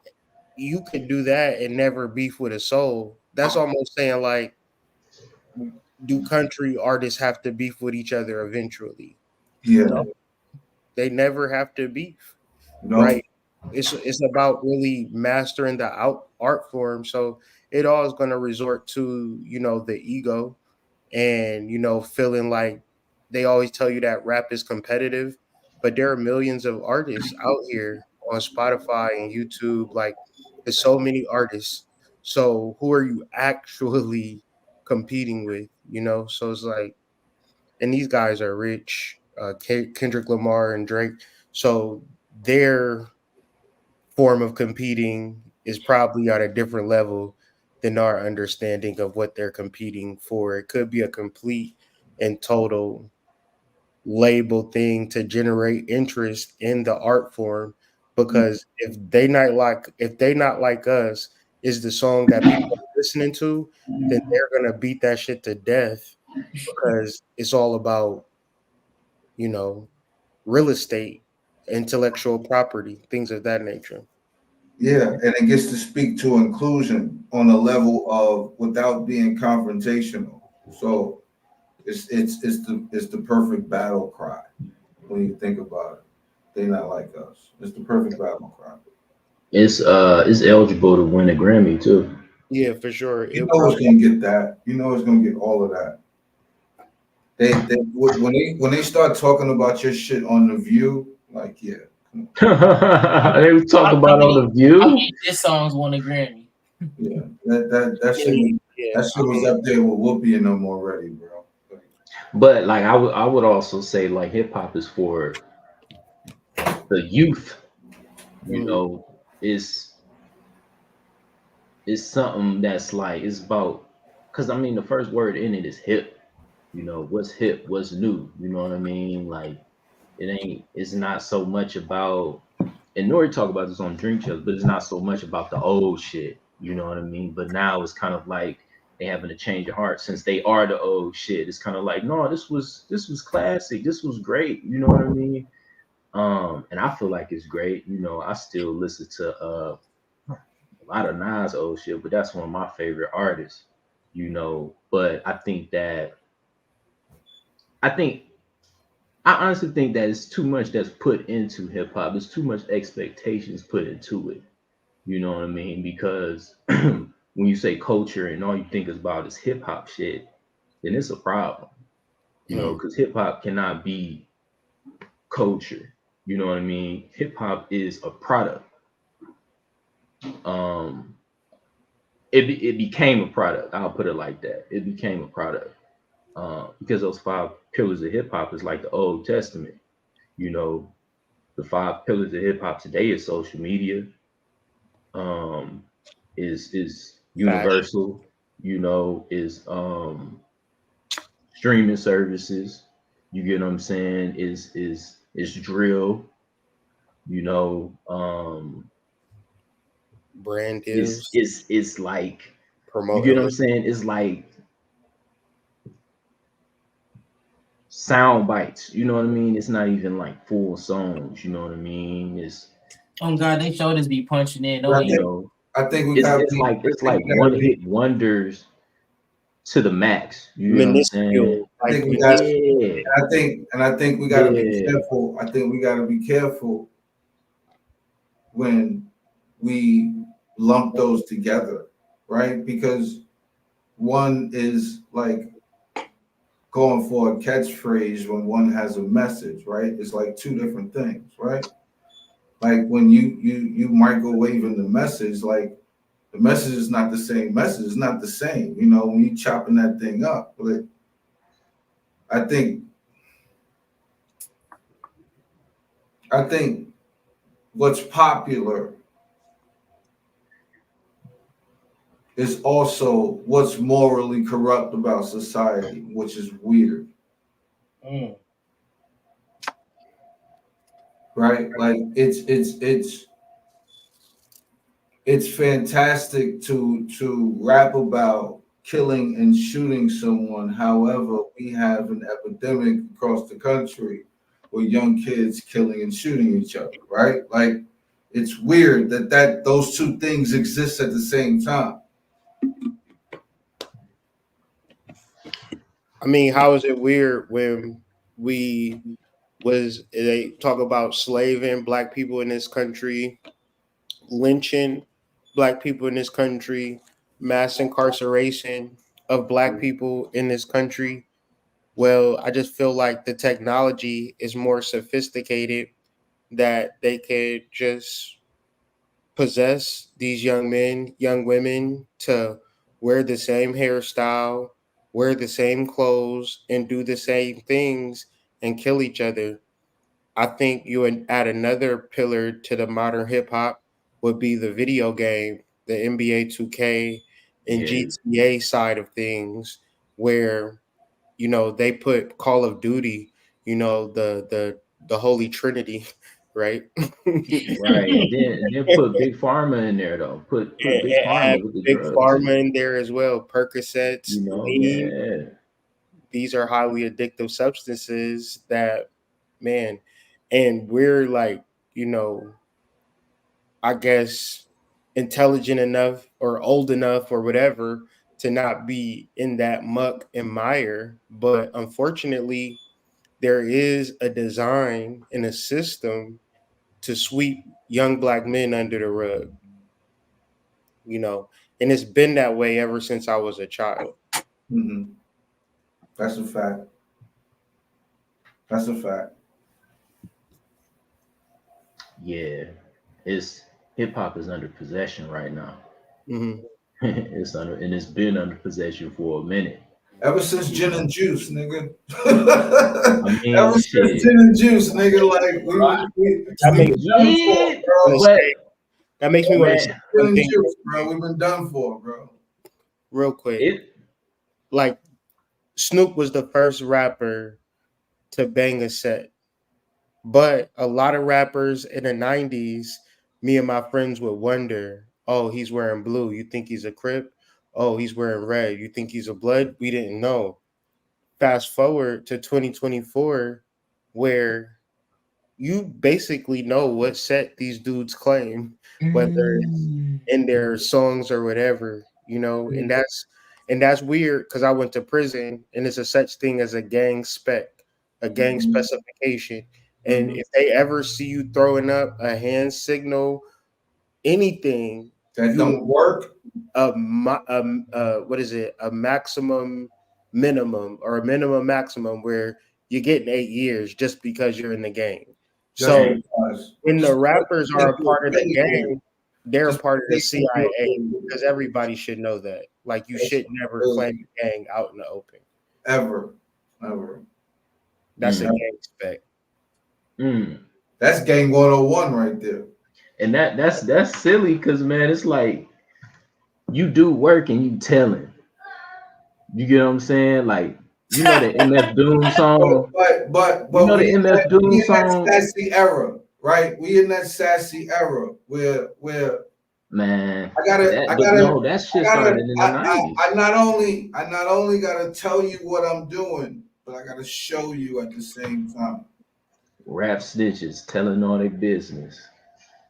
[SPEAKER 5] you could do that and never beef with a soul. That's almost saying like, do country artists have to beef with each other eventually?
[SPEAKER 3] Yeah,
[SPEAKER 5] No, they never have to beef,
[SPEAKER 3] no,
[SPEAKER 5] right? It's about really mastering the art form. So it all is going to resort to the ego, and feeling like they always tell you that rap is competitive, but there are millions of artists out here on Spotify and YouTube. Like, there's so many artists, so who are you actually competing with? So it's like, and these guys are rich, Kendrick Lamar and Drake, so their form of competing is probably on a different level than our understanding of what they're competing for. It could be a complete and total label thing to generate interest in the art form, because if they not like us is the song that people are listening to, then they're gonna beat that shit to death because it's all about, you know, real estate, intellectual property, things of that nature.
[SPEAKER 3] Yeah, and it gets to speak to inclusion on a level of without being confrontational. So it's the perfect battle cry when you think about it. They not like us. It's the perfect battle cry.
[SPEAKER 6] It's eligible to win a Grammy too.
[SPEAKER 5] Yeah, for sure.
[SPEAKER 3] You
[SPEAKER 5] It
[SPEAKER 3] know
[SPEAKER 5] won.
[SPEAKER 3] it's gonna get that. You know it's gonna get all of that. When they start talking about your shit on the View, like yeah,
[SPEAKER 6] They was talking
[SPEAKER 10] How
[SPEAKER 6] about on
[SPEAKER 10] many
[SPEAKER 6] the View.
[SPEAKER 10] diss songs won a Grammy?
[SPEAKER 3] yeah, that
[SPEAKER 5] Yeah,
[SPEAKER 3] shit
[SPEAKER 5] yeah.
[SPEAKER 3] that shit was up there with Whoopi and them already, bro.
[SPEAKER 6] But like I would also say like hip hop is for the youth. You
[SPEAKER 5] Mhm.
[SPEAKER 6] know, it's something that's like it's about because I mean the first word in it is hip. You know, what's hip, what's new. You know what I mean? Like it's not so much about and Nori talk about this on Drink Champs, but it's not so much about the old shit. You know what I mean? But now it's kind of like they having a change of heart since they are the old shit. It's kind of like, no, this was classic. This was great. You know what I mean? And I feel like it's great. You know, I still listen to a lot of Nas old shit, but that's one of my favorite artists. You know, but I think I honestly think that it's too much that's put into hip hop. There's too much expectations put into it. You know what I mean? Because when you say culture and all you think about is hip hop shit, then it's a problem. You know,
[SPEAKER 5] Mm.
[SPEAKER 6] because hip hop cannot be culture. You know what I mean? Hip hop is a product. Um, it became a product. I'll put it like that. It became a product because those five pillars of hip hop is like the Old Testament. You know, the five pillars of hip hop today is social media, um, is
[SPEAKER 5] Fashion,
[SPEAKER 6] universal. You know, is streaming services. You get what I'm saying? Is drill. You know,
[SPEAKER 5] brand
[SPEAKER 6] is
[SPEAKER 5] deals,
[SPEAKER 6] is is like you get
[SPEAKER 5] promoting.
[SPEAKER 6] what I'm saying? It's like sound bites. You know what I mean? It's not even like full songs. You know what I mean? It's
[SPEAKER 10] Oh God, they showed us be punching in.
[SPEAKER 3] But
[SPEAKER 10] Don't
[SPEAKER 6] you
[SPEAKER 10] even.
[SPEAKER 6] know,
[SPEAKER 3] I think we
[SPEAKER 6] it's
[SPEAKER 3] gotta
[SPEAKER 6] it's
[SPEAKER 3] be.
[SPEAKER 6] like
[SPEAKER 3] I
[SPEAKER 6] it's
[SPEAKER 3] think
[SPEAKER 6] like
[SPEAKER 3] we gotta
[SPEAKER 6] one
[SPEAKER 3] be.
[SPEAKER 6] hit wonders to the max. You get what I'm saying?
[SPEAKER 5] Minuscule,
[SPEAKER 3] I
[SPEAKER 5] like
[SPEAKER 3] think we got.
[SPEAKER 6] Yeah,
[SPEAKER 3] I think we gotta be
[SPEAKER 6] yeah.
[SPEAKER 3] careful. I think we gotta be careful when we lump those together, right? Because one is like going for a catchphrase when one has a message, right? It's like two different things, right? Like when you microwaving the message, like the message is not the same message. It's not the same, you know, when you chopping that thing up. But I think I think what's popular is also what's morally corrupt about society, which is weird,
[SPEAKER 10] Mm.
[SPEAKER 3] right? Like it's fantastic to rap about killing and shooting someone. However, we have an epidemic across the country with young kids killing and shooting each other, right? Like it's weird that those two things exist at the same time.
[SPEAKER 5] I mean, how is it weird when we they talk about slaving black people in this country, lynching black people in this country, mass incarceration of black people in this country? Well, I just feel like the technology is more sophisticated that they could just possess these young men, young women to wear the same hairstyle, wear the same clothes, and do the same things and kill each other. I think you would add another pillar to the modern hip hop. would be the video game, the NBA 2K and
[SPEAKER 6] Yeah.
[SPEAKER 5] GTA side of things, where they put Call of Duty, the Holy Trinity, right?
[SPEAKER 6] Right. Then put Big Pharma in there though. Put Big
[SPEAKER 5] It had
[SPEAKER 6] Pharma with the
[SPEAKER 5] Big
[SPEAKER 6] drugs.
[SPEAKER 5] Pharma in there as well. Percocets, lean.
[SPEAKER 6] Yeah.
[SPEAKER 5] These are highly addictive substances that, man, and we're like, I guess intelligent enough or old enough or whatever to not be in that muck and mire. But unfortunately, there is a design and a system to sweep young Black men under the rug, and it's been that way ever since I was a child.
[SPEAKER 3] Mm-hmm. That's a fact. That's a fact.
[SPEAKER 6] Yeah. It's hip hop is under possession right now.
[SPEAKER 5] Mm-hmm.
[SPEAKER 6] It's been under possession for a minute.
[SPEAKER 3] Ever since Gin and Juice, nigga.
[SPEAKER 6] I mean,
[SPEAKER 3] Ever since Gin and Juice, nigga, like
[SPEAKER 5] that makes me want to say one thing,
[SPEAKER 3] Juice, bro. We've been done for, bro.
[SPEAKER 5] Real quick. Like Snoop was the first rapper to bang a set. But a lot of rappers in the 90s, me and my friends would wonder, oh, he's wearing blue. You think he's a Crip? Oh, he's wearing red. You think he's a Blood? We didn't know. Fast forward to 2024, where you basically know what set these dudes claim, whether it's in their songs or whatever, and that's weird because I went to prison and it's a such thing as a gang spec, a gang specification. And if they ever see you throwing up a hand signal, anything
[SPEAKER 3] that don't work,
[SPEAKER 5] what is it? A maximum minimum or a minimum maximum where you're getting 8 years just because you're in the gang. So when the rappers are a part of the gang, they're a part of the CIA, because everybody should know that. Like, you should never claim a gang out in the open.
[SPEAKER 3] Ever.
[SPEAKER 5] That's a gang spec.
[SPEAKER 3] That's gang 101 right there.
[SPEAKER 6] And that's silly because, man, it's like you do work and you telling. You get what I'm saying? Like, the MF Doom song.
[SPEAKER 3] But
[SPEAKER 6] the MF Doom song.
[SPEAKER 3] That sassy era, right? We in that sassy era where
[SPEAKER 6] man,
[SPEAKER 3] that
[SPEAKER 6] shit started in the 90s.
[SPEAKER 3] I not only gotta tell you what I'm doing, but I gotta show you at the same time.
[SPEAKER 6] Rap snitches telling all their business.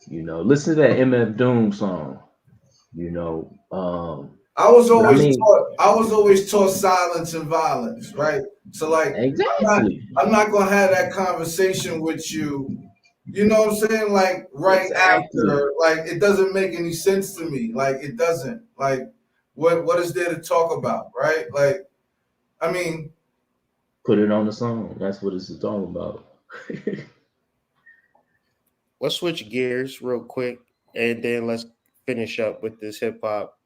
[SPEAKER 6] Listen to that MF Doom song.
[SPEAKER 3] I was always taught silence and violence, right? So like,
[SPEAKER 6] exactly.
[SPEAKER 3] I'm not gonna have that conversation with you. You know what I'm saying? Like after, like it doesn't make any sense to me. Like it doesn't. Like what is there to talk about, right? Like, I mean,
[SPEAKER 6] put it on the song. That's what it's talking about.
[SPEAKER 5] Let's switch gears real quick, and then let's finish up with this hip hop.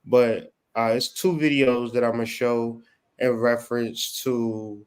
[SPEAKER 5] But it's 2 videos that I'm gonna show in reference to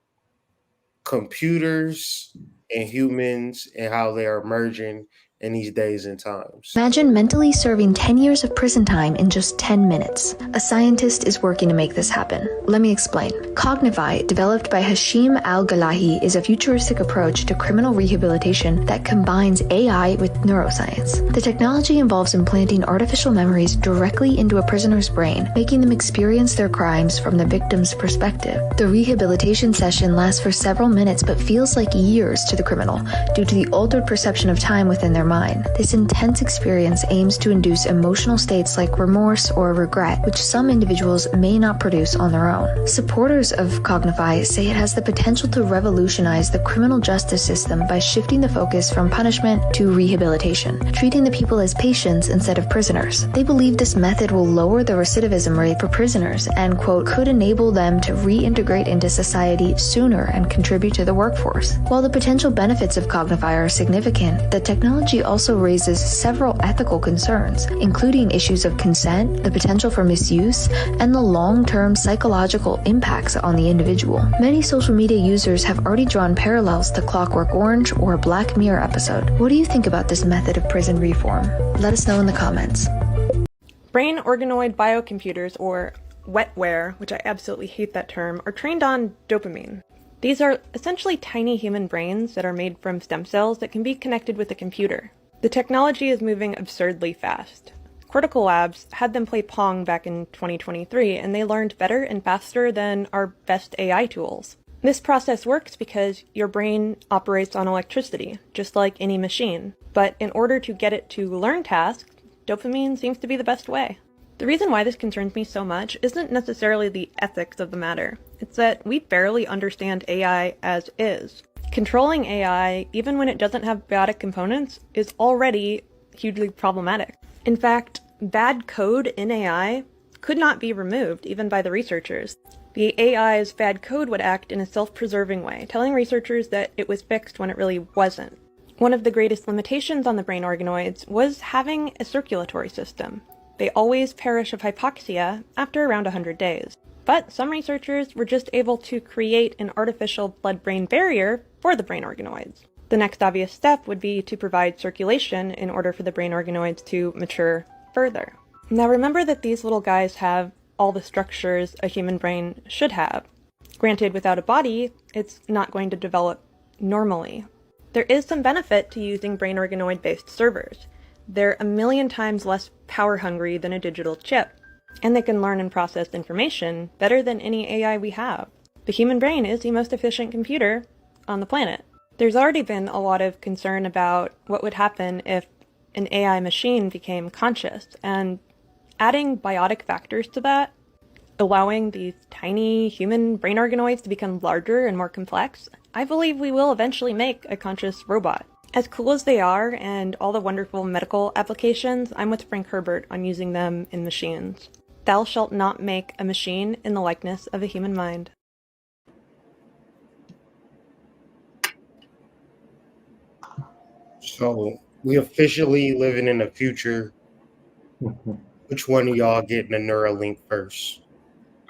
[SPEAKER 5] computers and humans and how they are merging in these days and times.
[SPEAKER 11] Imagine mentally serving 10 years of prison time in just 10 minutes. A scientist is working to make this happen. Let me explain. Cognify, developed by Hashim Al-Galahi, is a futuristic approach to criminal rehabilitation that combines AI with neuroscience. The technology involves implanting artificial memories directly into a prisoner's brain, making them experience their crimes from the victim's perspective. The rehabilitation session lasts for several minutes but feels like years to the criminal due to the altered perception of time within their mind. This intense experience aims to induce emotional states like remorse or regret, which some individuals may not produce on their own. Supporters of Cognify say it has the potential to revolutionize the criminal justice system by shifting the focus from punishment to rehabilitation, treating the people as patients instead of prisoners. They believe this method will lower the recidivism rate for prisoners and, quote, could enable them to reintegrate into society sooner and contribute to the workforce. While the potential benefits of Cognify are significant, the technology technology also raises several ethical concerns, including issues of consent, the potential for misuse, and the long-term psychological impacts on the individual. Many social media users have already drawn parallels to Clockwork Orange or a Black Mirror episode. What do you think about this method of prison reform? Let us know in the comments.
[SPEAKER 12] Brain organoid biocomputers, or wetware, which I absolutely hate that term, are trained on dopamine. These are essentially tiny human brains that are made from stem cells that can be connected with a computer. The technology is moving absurdly fast. Cortical Labs had them play Pong back in 2023, and they learned better and faster than our best AI tools. This process works because your brain operates on electricity, just like any machine. But in order to get it to learn tasks, dopamine seems to be the best way. The reason why this concerns me so much isn't necessarily the ethics of the matter. It's that we barely understand AI as is. Controlling AI, even when it doesn't have biotic components, is already hugely problematic. In fact, bad code in AI could not be removed, even by the researchers. The AI's bad code would act in a self-preserving way, telling researchers that it was fixed when it really wasn't. One of the greatest limitations on the brain organoids was having a circulatory system. They always perish of hypoxia after around 100 days. But some researchers were just able to create an artificial blood-brain barrier for the brain organoids. The next obvious step would be to provide circulation in order for the brain organoids to mature further. Now remember that these little guys have all the structures a human brain should have. Granted, without a body, it's not going to develop normally. There is some benefit to using brain organoid-based servers. They're 1,000,000 times less power hungry than a digital chip, and they can learn and process information better than any AI we have. The human brain is the most efficient computer on the planet. There's already been a lot of concern about what would happen if an AI machine became conscious, and adding biotic factors to that, allowing these tiny human brain organoids to become larger and more complex, I believe we will eventually make a conscious robot. As cool as they are, and all the wonderful medical applications, I'm with Frank Herbert on using them in machines. Thou shalt not make a machine in the likeness of a human mind.
[SPEAKER 5] So we officially living in the future. Which one of y'all getting a Neuralink first?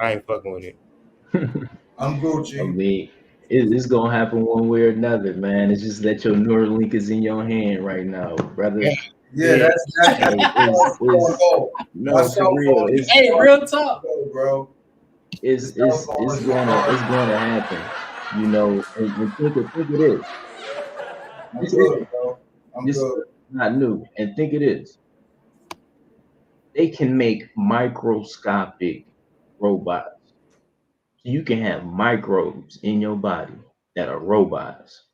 [SPEAKER 5] I ain't fucking with it.
[SPEAKER 3] I'm Gucci.
[SPEAKER 6] I mean, it's gonna happen one way or another, man. It's just that your Neuralink is in your hand right now, brother.
[SPEAKER 3] Yeah, that's
[SPEAKER 6] no, for real. It's,
[SPEAKER 10] Hey, real talk.
[SPEAKER 3] bro.
[SPEAKER 6] It's gonna happen. You know, and think it is.
[SPEAKER 3] I'm good, bro. I'm
[SPEAKER 6] This
[SPEAKER 3] good.
[SPEAKER 6] is not new. And think it is. They can make microscopic robots. You can have microbes in your body that are robots.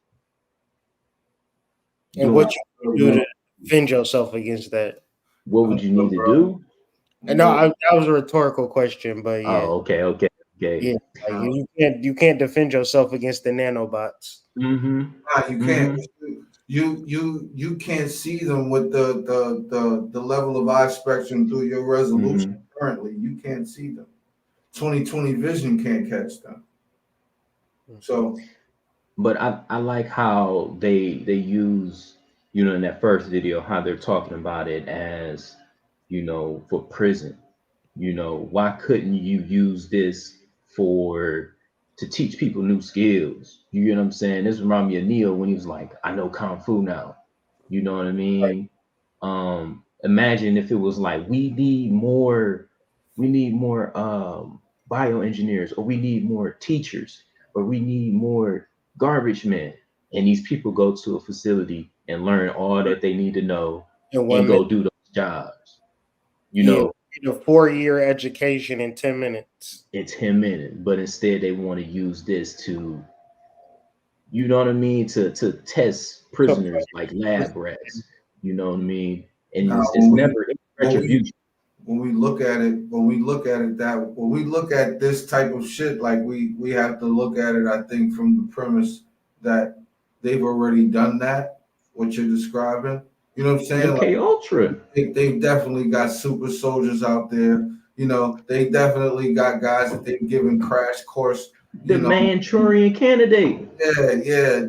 [SPEAKER 5] And what you do to defend yourself against that?
[SPEAKER 6] What would you need to do?
[SPEAKER 5] And no, that was a rhetorical question, but yeah.
[SPEAKER 6] Oh, okay.
[SPEAKER 5] Yeah, like you can't defend yourself against the nanobots.
[SPEAKER 6] Mm-hmm.
[SPEAKER 3] Nah, you can't. You can't see them with the level of eye spectrum through your resolution currently. You can't see them. 20/20 vision can't catch them. So,
[SPEAKER 6] but I like how they use, you know, in that first video, how they're talking about it as, you know, for prison. You know, why couldn't you use this to teach people new skills? You get what I'm saying? This reminds me of Neo when he was like, I know Kung Fu now. You know what I mean? Right. Imagine if it was like, we need more bioengineers, or we need more teachers, or we need more garbage men. And these people go to a facility and learn all that they need to know and go do those jobs. You know,
[SPEAKER 5] a 4-year education in 10 minutes.
[SPEAKER 6] In 10 minutes, but instead they want to use this to, you know what I mean, to test prisoners like lab rats. You know what I mean? And it's never retribution.
[SPEAKER 3] When we look at this type of shit, like we have to look at it, I think, from the premise that they've already done that, what you're describing. You know what I'm saying?
[SPEAKER 6] Okay, Ultra.
[SPEAKER 3] They've definitely got super soldiers out there. You know, they definitely got guys that they've given crash course.
[SPEAKER 6] The Manchurian candidate.
[SPEAKER 3] Yeah.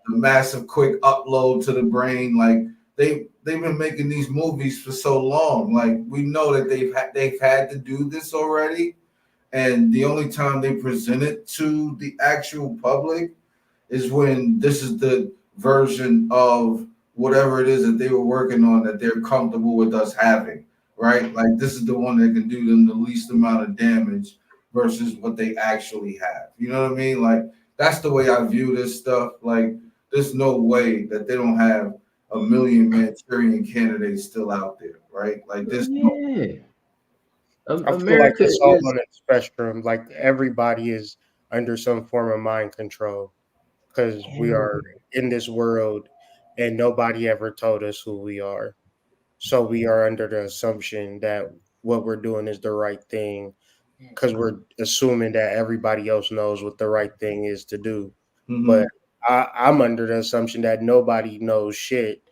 [SPEAKER 3] the massive quick upload to the brain. Like they've been making these movies for so long. Like we know that they've had to do this already, and the only time they present it to the actual public is when this is the version of whatever it is that they were working on that they're comfortable with us having, right? Like this is the one that can do them the least amount of damage versus what they actually have. You know what I mean? Like that's the way I view this stuff. Like there's no way that they don't have a million Manchurian candidates still out there, right? Like this.
[SPEAKER 6] Yeah.
[SPEAKER 5] I feel like
[SPEAKER 6] America
[SPEAKER 5] it's all
[SPEAKER 6] is
[SPEAKER 5] on a spectrum. Like everybody is under some form of mind control because we are in this world and nobody ever told us who we are. So we are under the assumption that what we're doing is the right thing because we're assuming that everybody else knows what the right thing is to do. But I'm under the assumption that nobody knows shit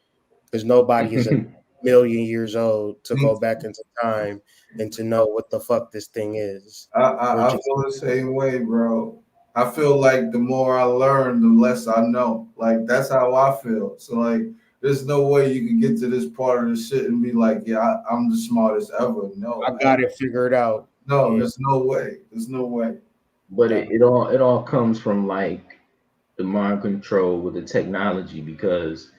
[SPEAKER 5] because nobody is a million years old to go back into time and to know what the fuck this thing is. We're
[SPEAKER 3] I
[SPEAKER 5] just
[SPEAKER 3] feel the same way, bro. I feel like the more I learn, the less I know. Like that's how I feel. So like, there's no way you can get to this part of the shit and be like, yeah, I'm the smartest ever.
[SPEAKER 5] I
[SPEAKER 3] No,
[SPEAKER 5] got it figured out.
[SPEAKER 3] no,
[SPEAKER 5] And
[SPEAKER 3] there's no way. There's no way.
[SPEAKER 6] but it all comes from like the mind control with the technology because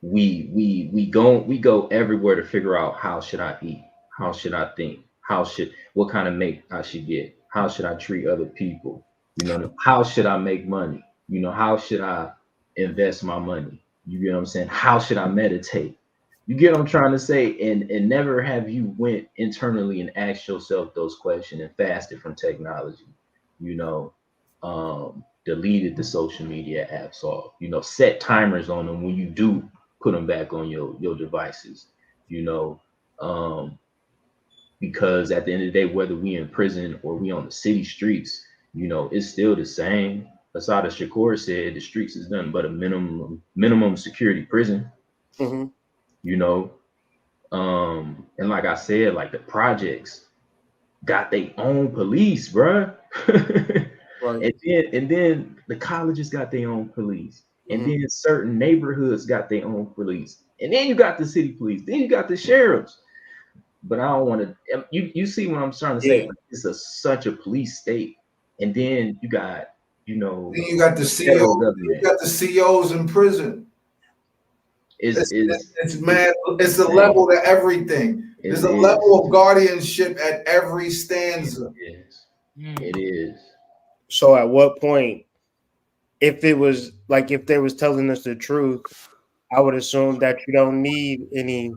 [SPEAKER 6] we go everywhere to figure out how should I eat, how should I think, what kind of mate I should get, how should I treat other people, how should I make money, how should I invest my money, you get what I'm saying, how should I meditate, you get what I'm trying to say, and never have you went internally and asked yourself those questions and fasted from technology, you know, deleted the social media apps off, set timers on them when you do put them back on your devices, you know, because at the end of the day, whether we in prison or we on the city streets, it's still the same. Asada Shakur said the streets is nothing but a minimum security prison,
[SPEAKER 5] mhm.
[SPEAKER 6] you know. And like I said, like the projects got their own police, bruh.
[SPEAKER 5] Right.
[SPEAKER 6] and then the colleges got their own police. And
[SPEAKER 5] Mhm.
[SPEAKER 6] then certain neighborhoods got their own police. And then you got the city police. Then you got the sheriffs. But I don't want to. You see what I'm trying to say?
[SPEAKER 5] Yeah.
[SPEAKER 6] Like, it's such a police state. And then you got,
[SPEAKER 3] Then you got the
[SPEAKER 6] federal
[SPEAKER 3] COs. You
[SPEAKER 6] government.
[SPEAKER 3] got the COs in prison.
[SPEAKER 6] It's
[SPEAKER 3] It's mad. It's a level to everything. There's a level of guardianship at every stanza.
[SPEAKER 6] It is.
[SPEAKER 5] So at what point, if it was like if they was telling us the truth, I would assume that you don't need any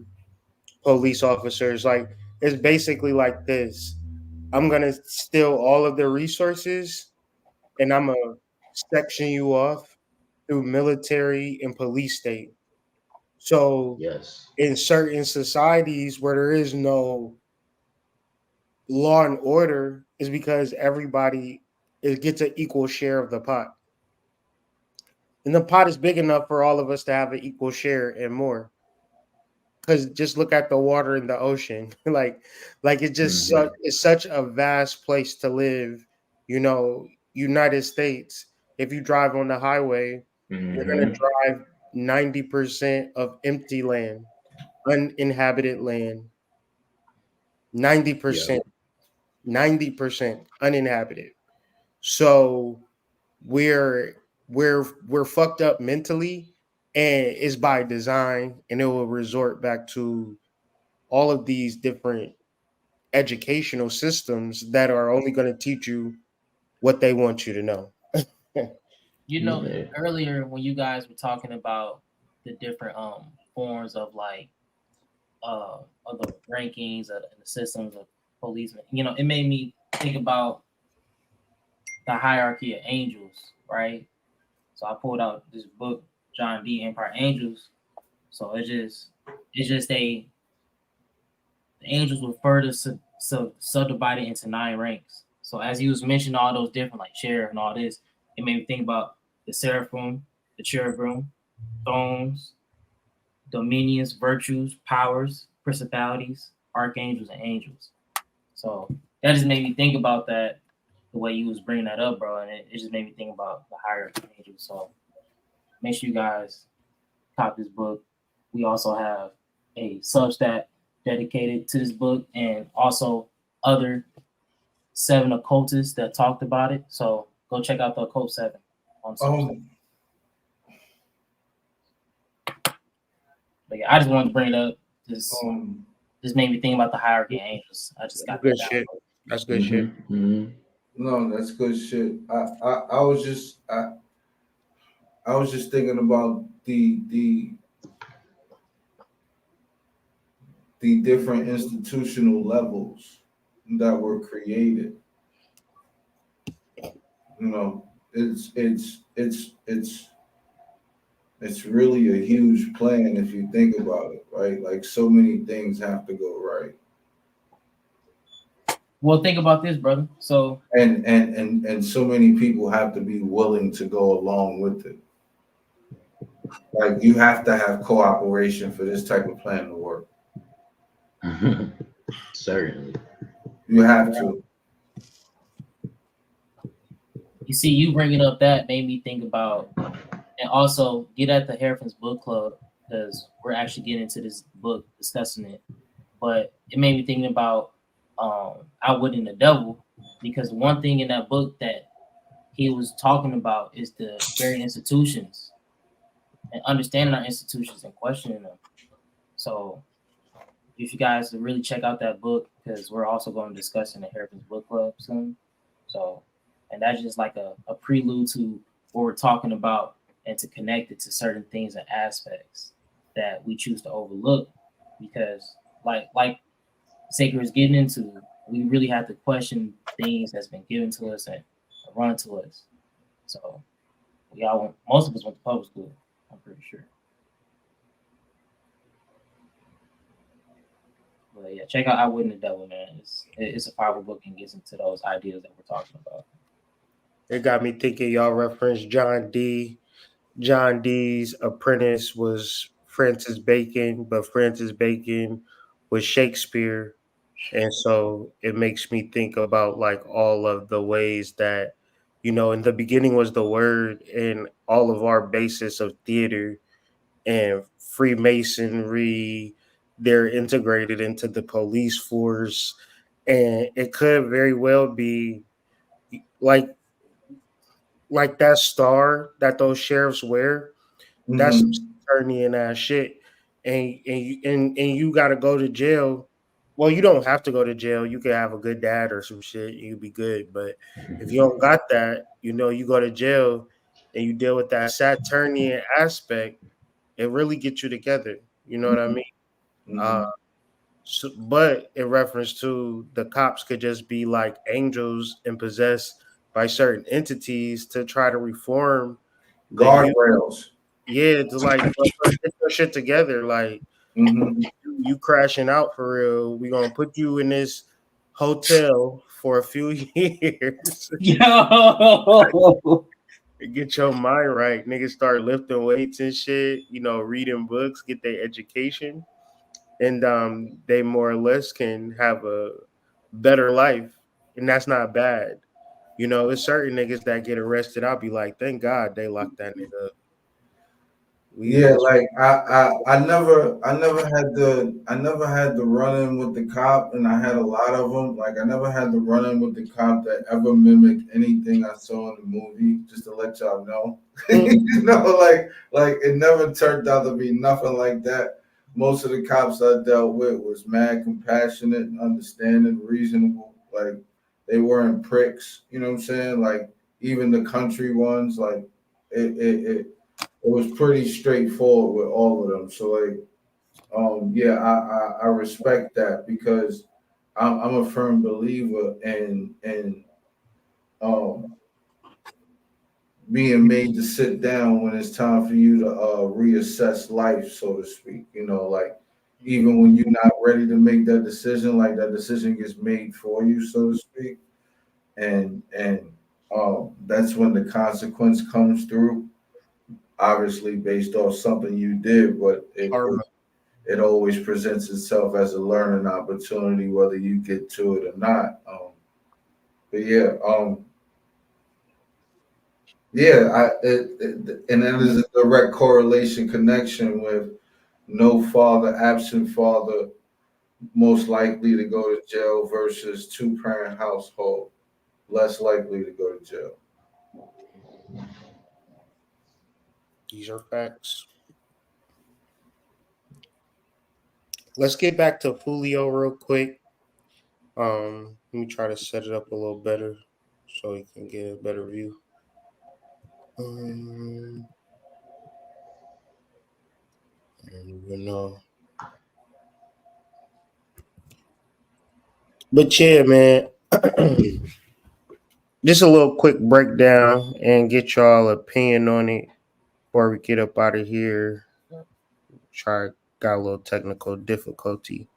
[SPEAKER 5] police officers. Like it's basically like this. I'm gonna steal all of the resources and I'm gonna section you off through military and police state. So
[SPEAKER 6] Yes.
[SPEAKER 5] in certain societies where there is no law and order is because everybody gets an equal share of the pot. And the pot is big enough for all of us to have an equal share and more. Because just look at the water in the ocean, like it's just it's such a vast place to live. United States. If you drive on the highway, you're gonna drive 90% of empty land, uninhabited land. 90%, 90% uninhabited. So we're we're fucked up mentally, and it's by design, and it will resort back to all of these different educational systems that are only going to teach you what they want you to know.
[SPEAKER 10] Earlier when you guys were talking about the different forms of like of the rankings and the systems of policemen, it made me think about the hierarchy of angels, right? So I pulled out this book, John D. Empire Angels. So it's just the angels were further subdivided into 9 ranks. So as he was mentioning all those different like sheriff and all this, it made me think about the seraphim, the cherubim, thrones, dominions, virtues, powers, principalities, archangels, and angels. So that just made me think about that, the way you was bringing that up, bro, and it just made me think about the hierarchy of angels. So make sure you guys cop this book. We also have a Substack dedicated to this book, and also other 7 occultists that talked about it. So go check out the Occult 7 on Substack. But yeah, I just wanted to bring it up. This made me think about the hierarchy of angels. I just got
[SPEAKER 5] good
[SPEAKER 10] that
[SPEAKER 5] shit.
[SPEAKER 10] down.
[SPEAKER 5] That's good shit.
[SPEAKER 3] No, that's good shit. I was just thinking about the different institutional levels that were created. You know, it's really a huge plan if you think about it, right? Like so many things have to go right.
[SPEAKER 10] Well, think about this, brother. So
[SPEAKER 3] and so many people have to be willing to go along with it. Like you have to have cooperation for this type of plan to work.
[SPEAKER 6] Certainly.
[SPEAKER 3] You have to.
[SPEAKER 10] You see, you bringing up that made me think about, and also get at the Harifin's book club, because we're actually getting into this book, discussing it. But it made me thinking about Outwitting the Devil, because one thing in that book that he was talking about is the very institutions and understanding our institutions and questioning them. So if you guys really check out that book, because we're also going to discuss in the Harifin's book club soon. So, and that's just like a prelude to what we're talking about, and to connect it to certain things and aspects that we choose to overlook, because like Sacred is getting into, we really have to question things that's been given to us and run to us. So most of us went to public school, I'm pretty sure. But yeah, check out Outwitting the Devil, man. It's a powerful book and gets into those ideas that we're talking about.
[SPEAKER 5] It got me thinking. Y'all referenced John Dee. John Dee's apprentice was Francis Bacon, but Francis Bacon was Shakespeare. And so it makes me think about like all of the ways that, in the beginning was the word, and all of our basis of theater and Freemasonry, they're integrated into the police force. And it could very well be like that star that those sheriffs wear. That's some Saturnian ass shit. And you got to go to jail. Well, you don't have to go to jail. You can have a good dad or some shit. You'd be good. But if you don't got that, you go to jail and you deal with that Saturnian aspect, it really gets you together. You know what I mean? But in reference to the cops could just be like angels and possessed by certain entities to try to reform the youth.
[SPEAKER 3] Guardrails.
[SPEAKER 5] Yeah, to like get your shit together. Like you crashing out for real. We gonna put you in this hotel for a few years.
[SPEAKER 10] Yo,
[SPEAKER 5] get your mind right. Niggas start lifting weights and shit. Reading books, get their education, and they more or less can have a better life, and that's not bad. It's certain niggas that get arrested. I'll be like, thank God they locked that nigga up.
[SPEAKER 3] Yeah, like I never had the run in with the cop, and I had a lot of them. Like I never had the run in with the cop that ever mimicked anything I saw in the movie. Just to let y'all know, like it never turned out to be nothing like that. Most of the cops I dealt with was mad compassionate and understanding, reasonable. Like they weren't pricks. You know what I'm saying? Like even the country ones, like it was pretty straightforward with all of them. So yeah, I respect that, because I'm a firm believer in being made to sit down when it's time for you to reassess life, so to speak. Like even when you're not ready to make that decision, like that decision gets made for you, so to speak, and that's when the consequence comes through. Obviously based off something you did, but it always presents itself as a learning opportunity, whether you get to it or not. But yeah, Yeah, and that is a direct correlation connection with no father, absent father, most likely to go to jail versus two-parent household, less likely to go to jail.
[SPEAKER 5] These are facts. Let's get back to FOOLio real quick. Let me try to set it up a little better so you can get a better view. I don't even know. But yeah, man. Just a little quick breakdown and get y'all opinion on it before we get up out of here. Got a little technical difficulty.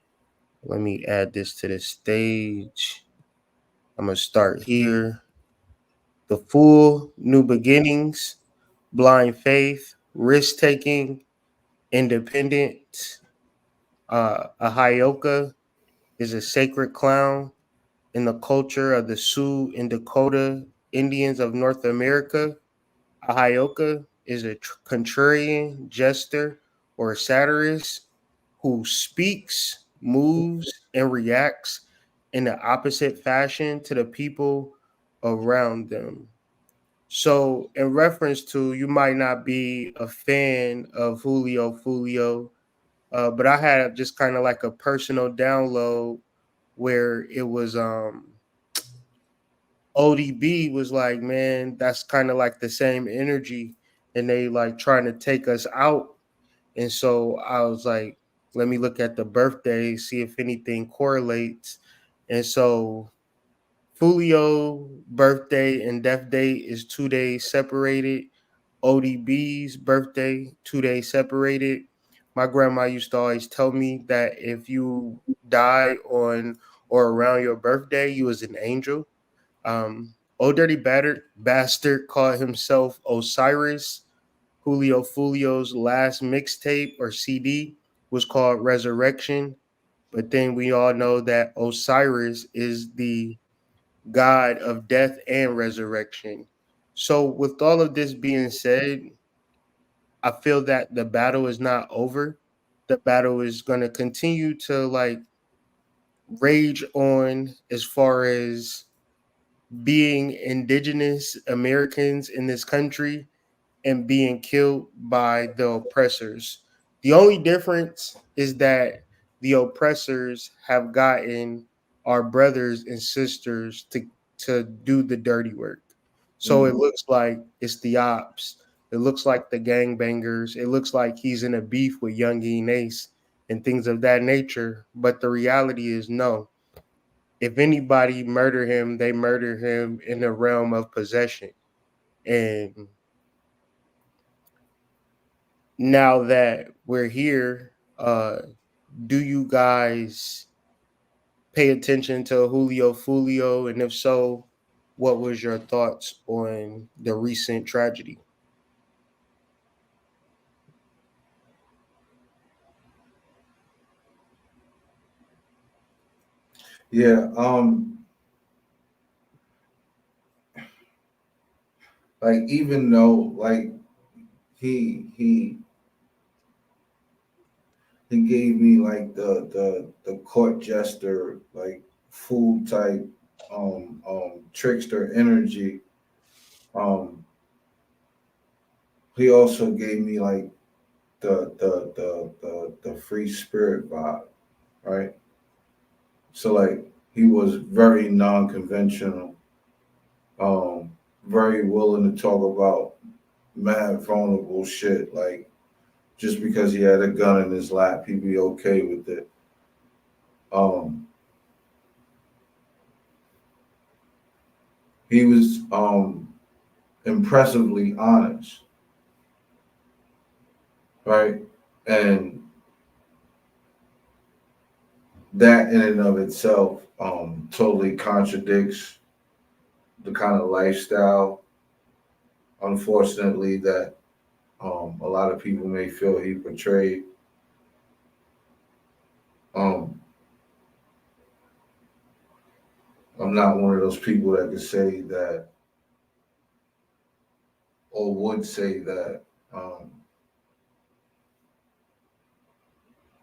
[SPEAKER 5] Let me add this to the stage. I'm gonna start here. The Fool, New Beginnings, Blind Faith, Risk Taking, Independent. A Hyoka is a sacred clown in the culture of the Sioux and Dakota Indians of North America. A Hyoka is a contrarian, jester, or a satirist who speaks, moves, and reacts in the opposite fashion to the people around them. So, in reference to, you might not be a fan of FOOLio, but I had just kind of like a personal download where it was ODB was like, man, that's kind of like the same energy, and they like trying to take us out. And so I was like, let me look at the birthday, see if anything correlates. And so FOOLio birthday and death date is 2 days separated. ODB's birthday, 2 days separated. My grandma used to always tell me that if you die on or around your birthday, you was an angel. Old Dirty Bastard called himself Osiris. FOOLio's last mixtape or CD was called Resurrection. But then we all know that Osiris is the god of death and resurrection. So, with all of this being said, I feel that the battle is not over. The battle is going to continue to like rage on as far as being indigenous Americans in this country and being killed by the oppressors. The only difference is that the oppressors have gotten our brothers and sisters to do the dirty work. So it looks like it's the ops. It looks like the gangbangers. It looks like he's in a beef with Young Ace and things of that nature. But the reality is no. If anybody murder him, they murder him in the realm of possession. And now that we're here, do you guys pay attention to FOOLio? And if so, what was your thoughts on the recent tragedy?
[SPEAKER 3] Yeah, like even though like he he gave me like the court jester like fool type trickster energy. Um, he also gave me like the free spirit vibe, right? So like he was very non-conventional, very willing to talk about mad vulnerable shit. Like just because he had a gun in his lap, he'd be okay with it. Um, he was impressively honest, right? And that in and of itself totally contradicts the kind of lifestyle, unfortunately, that a lot of people may feel he portrayed. Um, I'm not one of those people that could say that or would say that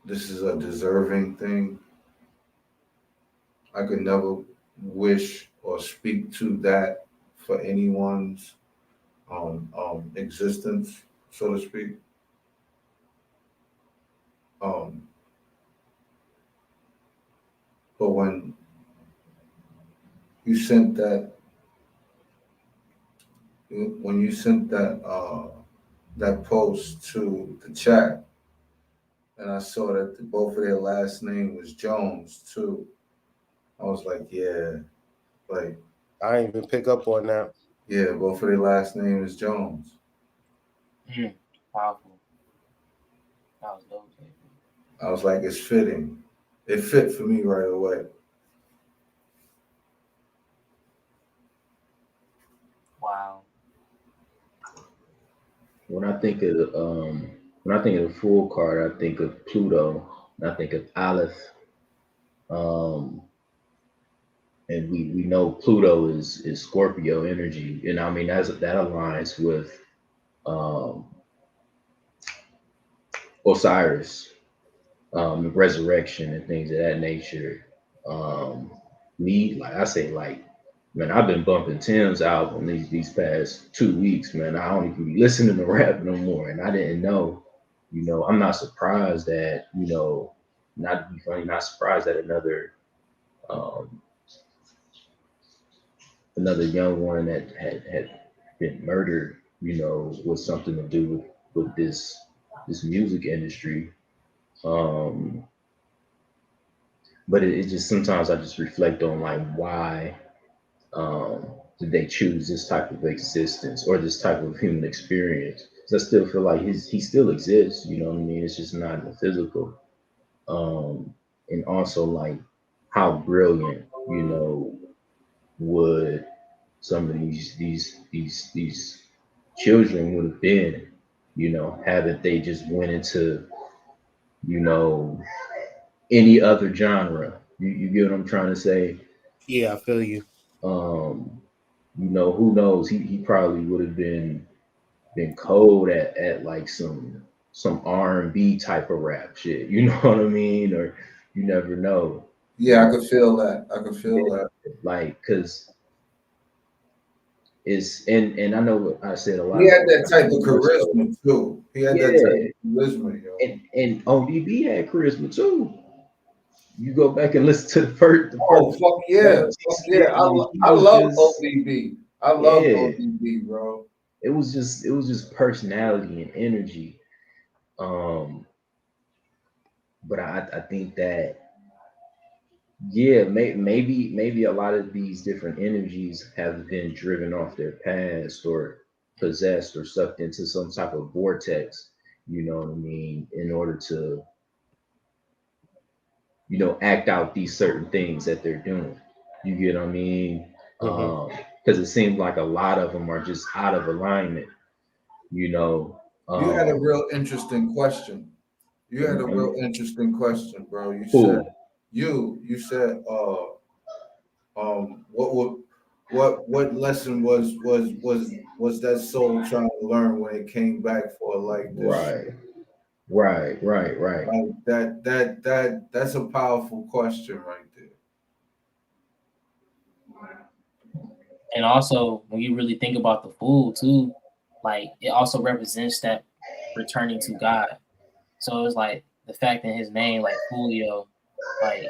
[SPEAKER 3] this is a deserving thing. I could never wish or speak to that for anyone's existence, so to speak. Um, but you sent that, when you sent that post to the chat, and I saw that both of their last name was Jones too, I was like, yeah, like
[SPEAKER 5] I didn't even pick up on that.
[SPEAKER 3] yeah, both of their last name is Jones.
[SPEAKER 10] Powerful. That was dope.
[SPEAKER 3] I was like, it's fitting. It fit for me right away.
[SPEAKER 10] Wow.
[SPEAKER 6] When I think of the full card, I think of Pluto. I think of Aleph. And we know Pluto is Scorpio energy, and I mean that aligns with Osiris, resurrection and things of that nature. Me, like I say, like, man, I've been bumping Tim's album these past 2 weeks, man. I don't even be listening to rap no more, and I didn't know. I'm not surprised that, not to be funny, not surprised that um, another young one that had been murdered, was something to do with this music industry. But it just, sometimes I just reflect on, like, why did they choose this type of existence or this type of human experience? Because I still feel like he still exists. You know what I mean? It's just not in the physical. And also, like, how brilliant, would some of these children would have been, haven't they just went into, you know, any other genre. You get what I'm trying to say?
[SPEAKER 5] Yeah, I feel you.
[SPEAKER 6] Who knows? He probably would have been cold at like some R&B type of rap shit. You know what I mean? Or you never know.
[SPEAKER 3] Yeah, I could feel that. I could feel that.
[SPEAKER 6] Like, cause it's, and I know what I said a lot.
[SPEAKER 3] He had that type of charisma too. He had that type of charisma, yo.
[SPEAKER 6] And ODB had charisma too. You go back and listen to the first.
[SPEAKER 3] Fuck yeah, fuck yeah. I love ODB. I love ODB, bro.
[SPEAKER 6] It was just personality and energy. But I think that, yeah, maybe a lot of these different energies have been driven off their past or possessed or sucked into some type of vortex, you know what I mean, in order to, act out these certain things that they're doing. You get what I mean? Because it seems like a lot of them are just out of alignment,
[SPEAKER 3] You had a real interesting question. You had a real interesting question, bro. You said what lesson was that soul trying to learn when it came back for like this?
[SPEAKER 6] Right.
[SPEAKER 3] Like that's a powerful question right there.
[SPEAKER 10] And also, when you really think about the fool too, like, it also represents that returning to God. So it's like the fact that his name, like FOOLio, like,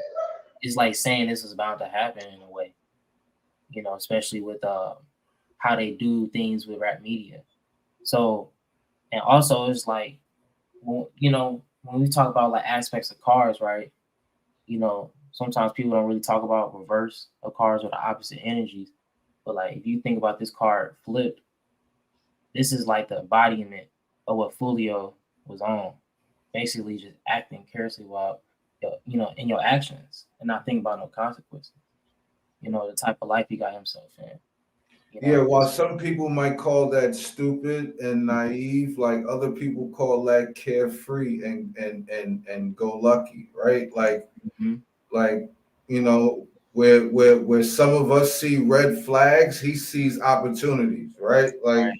[SPEAKER 10] is like saying this is bound to happen in a way, especially with how they do things with rap media. So, and also it's like, when we talk about like aspects of cars, right? Sometimes people don't really talk about reverse of cars or the opposite energies. But like, if you think about this card flipped, this is like the embodiment of what FOOLio was on. Basically, just acting carelessly while, in your actions and not thinking about no consequences. The type of life he got himself in.
[SPEAKER 3] Yeah, while some people might call that stupid and naive, like other people call that carefree and go lucky, right? Like, like where some of us see red flags, he sees opportunities, right? Like,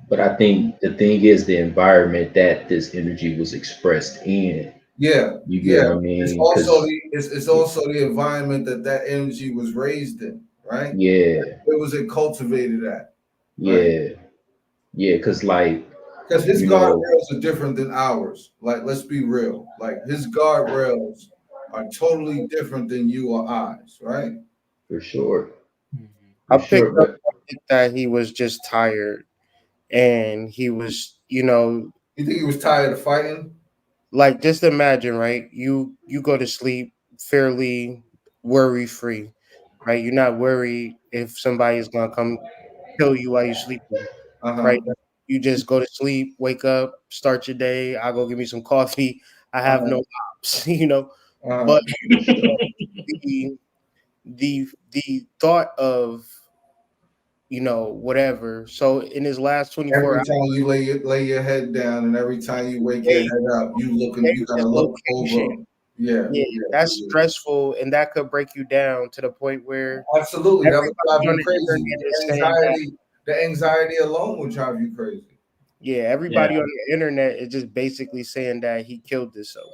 [SPEAKER 6] But I think the thing is the environment that this energy was expressed in.
[SPEAKER 3] Yeah,
[SPEAKER 6] You get
[SPEAKER 3] yeah.
[SPEAKER 6] what I
[SPEAKER 3] It's
[SPEAKER 6] mean?
[SPEAKER 3] also
[SPEAKER 6] Because
[SPEAKER 3] it's also the environment that energy was raised in, right?
[SPEAKER 6] yeah,
[SPEAKER 3] Where was it cultivated at, right?
[SPEAKER 6] yeah, yeah. Because like
[SPEAKER 3] Because his
[SPEAKER 6] you know,
[SPEAKER 3] guardrails are different than ours. Like, let's be real. Like his guardrails are totally different than you or I's, right?
[SPEAKER 6] for sure,
[SPEAKER 5] I
[SPEAKER 6] for sure.
[SPEAKER 5] picked up
[SPEAKER 6] But
[SPEAKER 5] that he was just tired, and he was, you know,
[SPEAKER 3] You think he was tired of fighting?
[SPEAKER 5] like just imagine, right? You go to sleep fairly worry free, right? You're not worried if somebody is gonna come kill you while you're sleeping, right?
[SPEAKER 3] Uh-huh.
[SPEAKER 5] You just go to sleep, wake up, start your day. I'll go get me some coffee. I have
[SPEAKER 3] Uh-huh.
[SPEAKER 5] no ops, you know.
[SPEAKER 3] Uh-huh.
[SPEAKER 5] But
[SPEAKER 6] for sure.
[SPEAKER 5] the the thought of, you know, whatever. So in his last 24
[SPEAKER 3] Every
[SPEAKER 5] hours,
[SPEAKER 3] time you lay your head down and every time you wake your
[SPEAKER 5] hey,
[SPEAKER 3] head up, you
[SPEAKER 5] change
[SPEAKER 3] gotta
[SPEAKER 5] his
[SPEAKER 3] look
[SPEAKER 5] location.
[SPEAKER 3] over. Yeah,
[SPEAKER 5] Yeah,
[SPEAKER 3] yeah,
[SPEAKER 5] that's
[SPEAKER 3] yeah.
[SPEAKER 5] stressful, and that could break you down to the point where
[SPEAKER 3] Absolutely. That would drive
[SPEAKER 5] everybody on
[SPEAKER 3] you
[SPEAKER 5] the
[SPEAKER 3] crazy.
[SPEAKER 5] internet is saying that.
[SPEAKER 3] The anxiety alone would drive you crazy.
[SPEAKER 5] Yeah,
[SPEAKER 10] Yeah.
[SPEAKER 5] everybody on the internet is just basically saying that he killed himself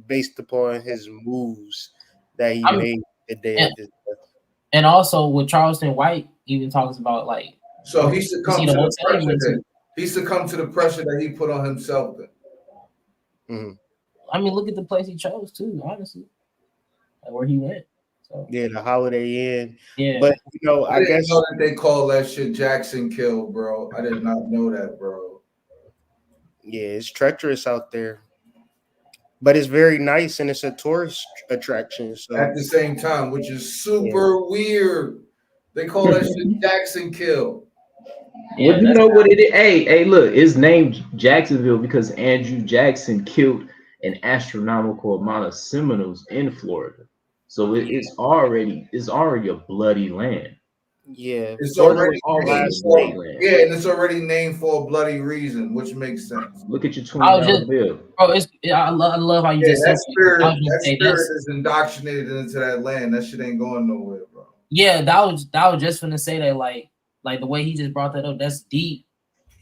[SPEAKER 5] based upon his moves that he
[SPEAKER 10] I'm
[SPEAKER 5] made the day
[SPEAKER 10] and,
[SPEAKER 5] of his death.
[SPEAKER 10] and also with Charleston White even talks about like
[SPEAKER 3] So he
[SPEAKER 10] you see
[SPEAKER 3] succumbed
[SPEAKER 10] the
[SPEAKER 3] to the
[SPEAKER 10] hotel he
[SPEAKER 3] pressure
[SPEAKER 10] went to.
[SPEAKER 3] that he succumbed to the pressure that he put on himself then.
[SPEAKER 5] Mhm.
[SPEAKER 10] I mean, look at the place he chose too. Honestly, like where he went. So
[SPEAKER 5] Yeah, the Holiday Inn.
[SPEAKER 10] yeah,
[SPEAKER 5] But you know,
[SPEAKER 3] I
[SPEAKER 5] I
[SPEAKER 3] didn't
[SPEAKER 5] guess
[SPEAKER 3] know that they call that shit Jackson Kill, bro. I did not know that, bro.
[SPEAKER 5] yeah, it's treacherous out there, but it's very nice and it's a tourist attraction.
[SPEAKER 3] At
[SPEAKER 5] So
[SPEAKER 3] the same time, which is
[SPEAKER 5] yeah,
[SPEAKER 3] super weird. They call that shit Jackson Kill.
[SPEAKER 6] Well,
[SPEAKER 10] yeah.
[SPEAKER 6] you
[SPEAKER 10] That's
[SPEAKER 6] know what it is? Hey, look, it's named Jacksonville because Andrew Jackson killed an astronomical amount of Seminoles in Florida. So it's already a bloody land.
[SPEAKER 5] yeah,
[SPEAKER 3] It's
[SPEAKER 5] Florida
[SPEAKER 3] already
[SPEAKER 5] was the
[SPEAKER 6] Already a
[SPEAKER 3] named
[SPEAKER 5] last
[SPEAKER 6] bloody
[SPEAKER 3] for
[SPEAKER 5] state.
[SPEAKER 6] land.
[SPEAKER 3] yeah, and it's already named for a bloody reason, which makes sense.
[SPEAKER 6] Look at your
[SPEAKER 10] I
[SPEAKER 6] twenty
[SPEAKER 10] was
[SPEAKER 6] dollar
[SPEAKER 10] just
[SPEAKER 6] bill.
[SPEAKER 10] bro. I love how you
[SPEAKER 3] Yeah,
[SPEAKER 10] just said that. I was gonna
[SPEAKER 3] that
[SPEAKER 10] say
[SPEAKER 3] spirit
[SPEAKER 10] that's
[SPEAKER 3] is indoctrinated into that land. That shit ain't going nowhere, bro.
[SPEAKER 10] yeah. That was just gonna say that like the way he just brought that up. That's deep.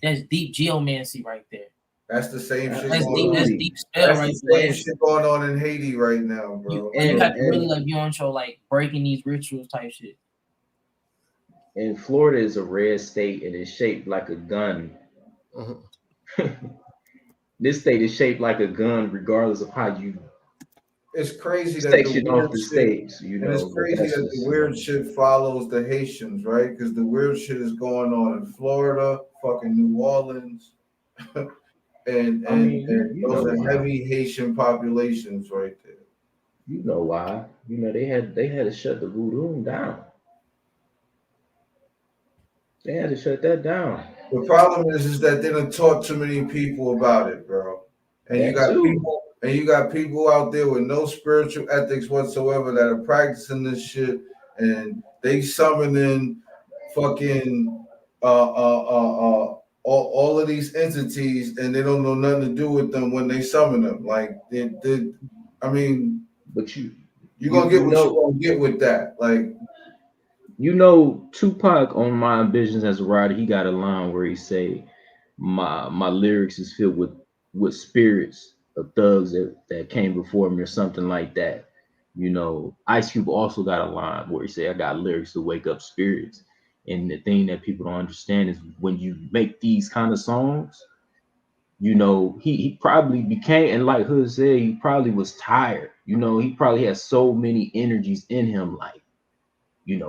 [SPEAKER 10] That's deep geomancy right there.
[SPEAKER 3] That's the same shit
[SPEAKER 10] That's
[SPEAKER 3] going
[SPEAKER 10] deep. That's
[SPEAKER 3] on.
[SPEAKER 6] Absolutely.
[SPEAKER 10] deep spell
[SPEAKER 3] That's
[SPEAKER 10] right
[SPEAKER 3] the
[SPEAKER 10] there. Like
[SPEAKER 3] same shit going on in Haiti right now, bro.
[SPEAKER 10] you
[SPEAKER 6] And
[SPEAKER 10] have to really
[SPEAKER 6] and
[SPEAKER 10] like be on show like breaking these rituals type shit.
[SPEAKER 6] and Florida is a red state and it's shaped like a gun.
[SPEAKER 5] Mhm.
[SPEAKER 6] This state is shaped like a gun, regardless of how you
[SPEAKER 3] It's crazy that the
[SPEAKER 6] section off
[SPEAKER 3] weird
[SPEAKER 6] the
[SPEAKER 3] shit,
[SPEAKER 6] states,
[SPEAKER 3] and it's
[SPEAKER 6] but
[SPEAKER 3] crazy
[SPEAKER 6] that's
[SPEAKER 3] that the
[SPEAKER 6] just
[SPEAKER 3] weird shit follows the Haitians, right? Because the weird shit is going on in Florida, fucking New Orleans,
[SPEAKER 6] I mean,
[SPEAKER 3] and
[SPEAKER 6] you know
[SPEAKER 3] those are
[SPEAKER 6] why.
[SPEAKER 3] heavy Haitian populations right there.
[SPEAKER 6] You know why. They had to shut the voodoo down. They had to shut that down.
[SPEAKER 3] The problem is that they don't talk too many people about it, bro. And
[SPEAKER 6] That too.
[SPEAKER 3] you got people out there with no spiritual ethics whatsoever that are practicing this shit, and they summoning fucking all of these entities, and they don't know nothing to do with them when they summon them. Like I mean,
[SPEAKER 6] But
[SPEAKER 3] you're
[SPEAKER 6] you
[SPEAKER 3] gonna get
[SPEAKER 6] you
[SPEAKER 3] what you're
[SPEAKER 6] know
[SPEAKER 3] gonna get with that. Like,
[SPEAKER 6] Tupac on My Ambitions as a Writer, he got a line where he say, my lyrics is filled with spirits of thugs that came before me or something like that. Ice Cube also got a line where he say, I got lyrics to wake up spirits. And the thing that people don't understand is when you make these kind of songs, he probably became, and like Hood said, he probably was tired. He probably had so many energies in him, like,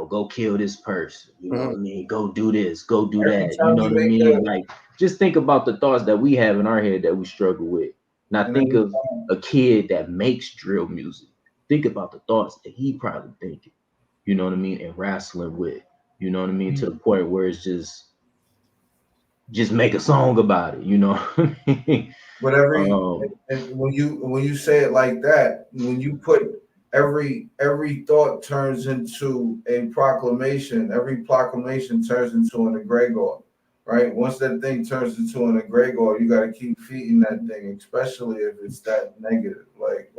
[SPEAKER 6] go kill this person. You know
[SPEAKER 5] Mhm.
[SPEAKER 6] what I mean? Go do this, go do
[SPEAKER 3] every
[SPEAKER 6] that. You
[SPEAKER 3] time
[SPEAKER 6] know
[SPEAKER 3] you
[SPEAKER 6] what I
[SPEAKER 3] make
[SPEAKER 6] mean? Like, just think about the thoughts that we have in our head that we struggle with. Now
[SPEAKER 3] and
[SPEAKER 6] think
[SPEAKER 3] every
[SPEAKER 6] of a kid that makes drill music. Think about the thoughts that he probably thinking, you know what I mean, and wrestling with, you know what I mean, to the point where it's just make a song about it, you know what I mean?
[SPEAKER 3] But
[SPEAKER 6] Um,
[SPEAKER 3] and when you say it like that, when you put every thought turns into a proclamation, every proclamation turns into an egregore, right? Once that thing turns into an egregore, you got to keep feeding that thing, especially if it's that negative.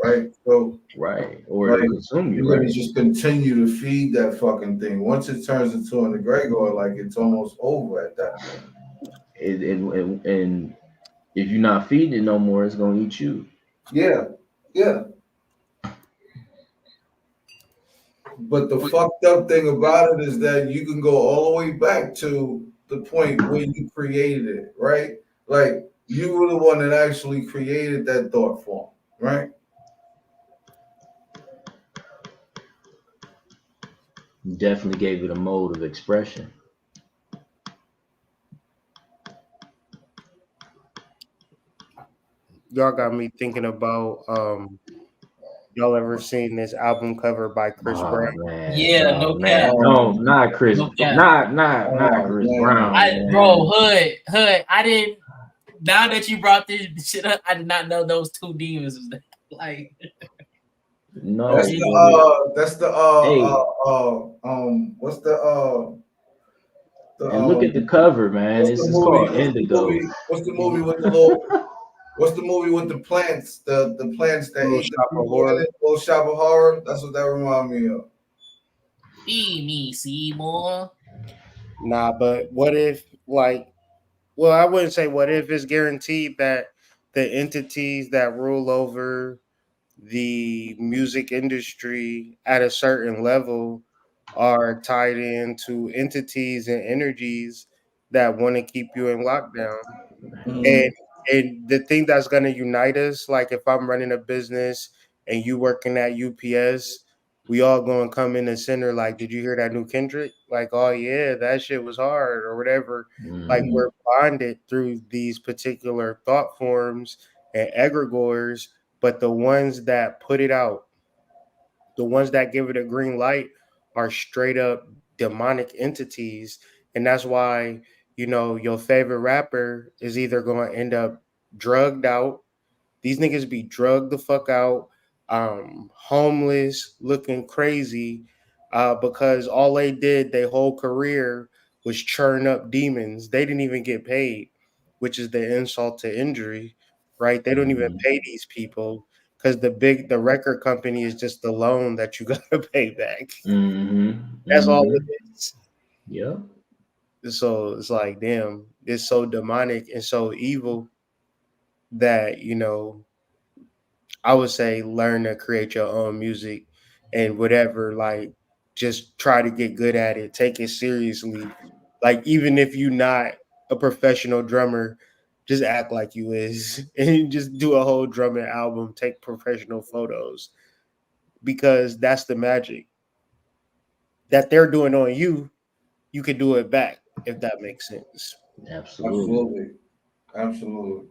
[SPEAKER 3] right? So
[SPEAKER 6] Right. Or
[SPEAKER 3] like
[SPEAKER 6] to consume you,
[SPEAKER 3] you're gonna
[SPEAKER 6] right?
[SPEAKER 3] just continue to feed that fucking thing. Once it turns into an egregore, like it's almost over at that point.
[SPEAKER 6] And if you're not feeding it no more, it's gonna eat you.
[SPEAKER 3] Yeah, yeah. But the fucked up thing about it is that you can go all the way back to the point where you created it, right? Like you were the one that actually created that thought form, right?
[SPEAKER 6] You definitely gave it a mode of expression.
[SPEAKER 5] Y'all got me thinking about y'all ever seen this album cover by Chris Brown?
[SPEAKER 6] Oh man,
[SPEAKER 10] Yeah,
[SPEAKER 6] oh
[SPEAKER 10] no cap.
[SPEAKER 6] man, no, not Chris,
[SPEAKER 10] No cap.
[SPEAKER 6] not
[SPEAKER 3] Oh
[SPEAKER 6] Chris
[SPEAKER 3] man.
[SPEAKER 6] Brown,
[SPEAKER 10] Bro,
[SPEAKER 6] man.
[SPEAKER 10] Hood, I didn't. Now that you brought this shit up, I did not know those two demons was there. Like,
[SPEAKER 6] No,
[SPEAKER 3] That's
[SPEAKER 10] it-
[SPEAKER 3] the
[SPEAKER 6] hey,
[SPEAKER 3] what's the
[SPEAKER 6] and look at the cover, man.
[SPEAKER 3] what's the
[SPEAKER 6] This is
[SPEAKER 3] movie?
[SPEAKER 6] called Indigo.
[SPEAKER 3] What's the movie with the little? What's the movie with the plants? The plants that
[SPEAKER 5] Little
[SPEAKER 3] eat the
[SPEAKER 5] Shop of
[SPEAKER 3] people in
[SPEAKER 5] Horror.
[SPEAKER 3] it? Little Shop of Horror. That's what that remind me of.
[SPEAKER 10] feed me, Seymour.
[SPEAKER 5] Nah, but what if like well, I wouldn't say what if it's guaranteed that the entities that rule over the music industry at a certain level are tied into entities and energies that want to keep you in lockdown. And the thing that's gonna unite us, like if I'm running a business and you working at UPS, we all gonna come in the center. Like, did you hear that new Kendrick? Like, oh yeah, that shit was hard or whatever. Like
[SPEAKER 6] Mhm.
[SPEAKER 5] we're bonded through these particular thought forms and egregores, but the ones that put it out, the ones that give it a green light, are straight up demonic entities, and that's why your favorite rapper is either going to end up drugged out. These niggas be drugged the fuck out, homeless, looking crazy, because all they did their whole career was churn up demons. They didn't even get paid, which is the insult to injury, right? They don't even
[SPEAKER 6] Mhm.
[SPEAKER 5] pay these people because the record company is just the loan that you gotta pay back.
[SPEAKER 6] Mhm.
[SPEAKER 5] That's all
[SPEAKER 6] Mhm.
[SPEAKER 5] it is.
[SPEAKER 6] Yeah.
[SPEAKER 5] So it's like, damn, it's so demonic and so evil that I would say learn to create your own music and whatever, like just try to get good at it, take it seriously. Like even if you're not a professional drummer, just act like you is and just do a whole drumming album, take professional photos because that's the magic that they're doing on you. You can do it back if that makes sense.
[SPEAKER 6] Absolutely.
[SPEAKER 3] Absolutely, absolutely.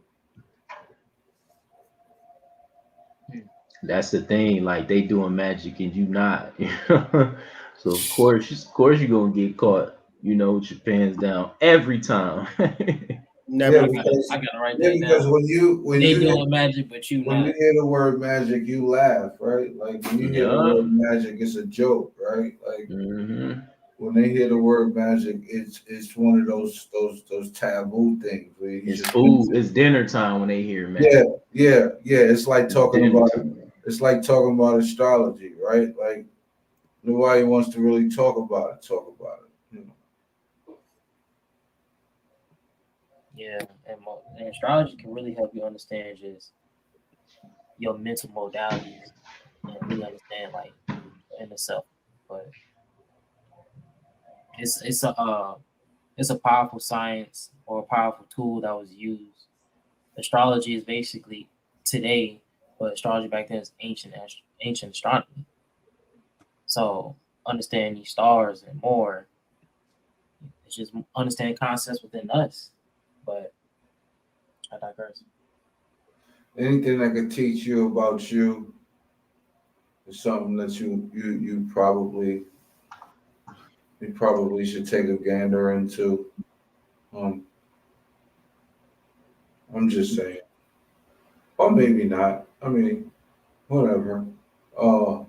[SPEAKER 6] That's the thing. Like they doing magic and you not. So of course you're gonna get caught. With your pants down every time.
[SPEAKER 3] Yeah,
[SPEAKER 5] Never
[SPEAKER 3] because
[SPEAKER 10] I gotta write
[SPEAKER 3] yeah,
[SPEAKER 10] that
[SPEAKER 3] because
[SPEAKER 10] down.
[SPEAKER 3] when you when
[SPEAKER 10] They
[SPEAKER 3] you hear
[SPEAKER 10] doing magic, but you
[SPEAKER 3] when you
[SPEAKER 10] not.
[SPEAKER 3] hear the word magic, you laugh, right? Like when you hear the
[SPEAKER 6] Yeah.
[SPEAKER 3] word magic, it's a joke, right? Like
[SPEAKER 6] Hmm.
[SPEAKER 3] when they hear the word magic, it's one of those taboo things where you
[SPEAKER 6] It's
[SPEAKER 3] just
[SPEAKER 6] food. It's dinner time when they hear
[SPEAKER 3] yeah,
[SPEAKER 6] magic.
[SPEAKER 3] yeah.
[SPEAKER 6] It's dinner time.
[SPEAKER 3] It's like talking about astrology, right? Like nobody wants to really talk about it. Talk about it.
[SPEAKER 10] Yeah, and astrology can really help you understand just your mental modalities and really understand like in itself. But it's a powerful science or a powerful tool that was used. Astrology is basically today, but astrology back then is ancient astronomy. So understanding these stars and more, it's just understanding concepts within us. But I digress.
[SPEAKER 3] Anything that could teach you about you is something that you probably should take a gander into. Um, I'm just saying, or maybe not. I mean, whatever. Uh,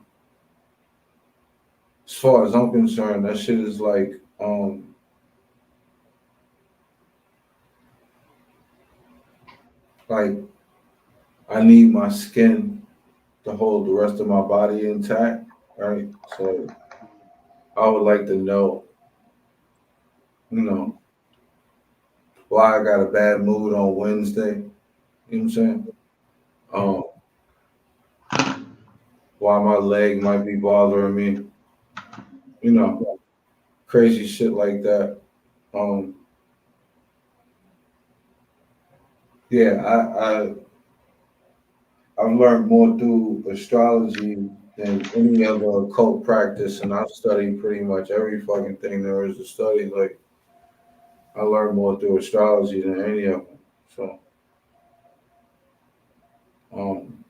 [SPEAKER 3] as far as I'm concerned, that shit is like I need my skin to hold the rest of my body intact, right? So I would like to know, you know, why I got a bad mood on Wednesday. You know what I'm saying? Um, why my leg might be bothering me. You know, crazy shit like that. Um, yeah, I've learned more through astrology than any other occult practice, and I've studied pretty much every fucking thing there is to study. Like I learned more through astrology than any of them. So, um,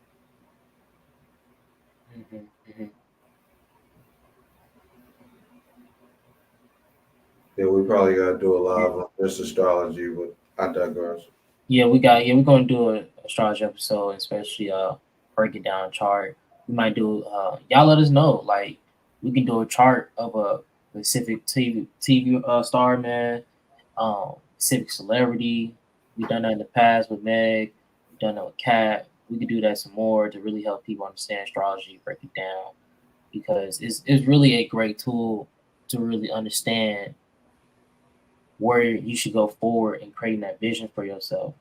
[SPEAKER 3] yeah, we probably got to do a live on this astrology, but I digress.
[SPEAKER 10] Yeah, we're gonna do an astrology episode, especially break it down chart. We might do y'all let us know. Like we can do a chart of a specific TV star, man, specific celebrity. We've done that in the past with Meg, we've done that with Kat. We could do that some more to really help people understand astrology, break it down, because it's really a great tool to really understand where you should go forward in creating that vision for yourself,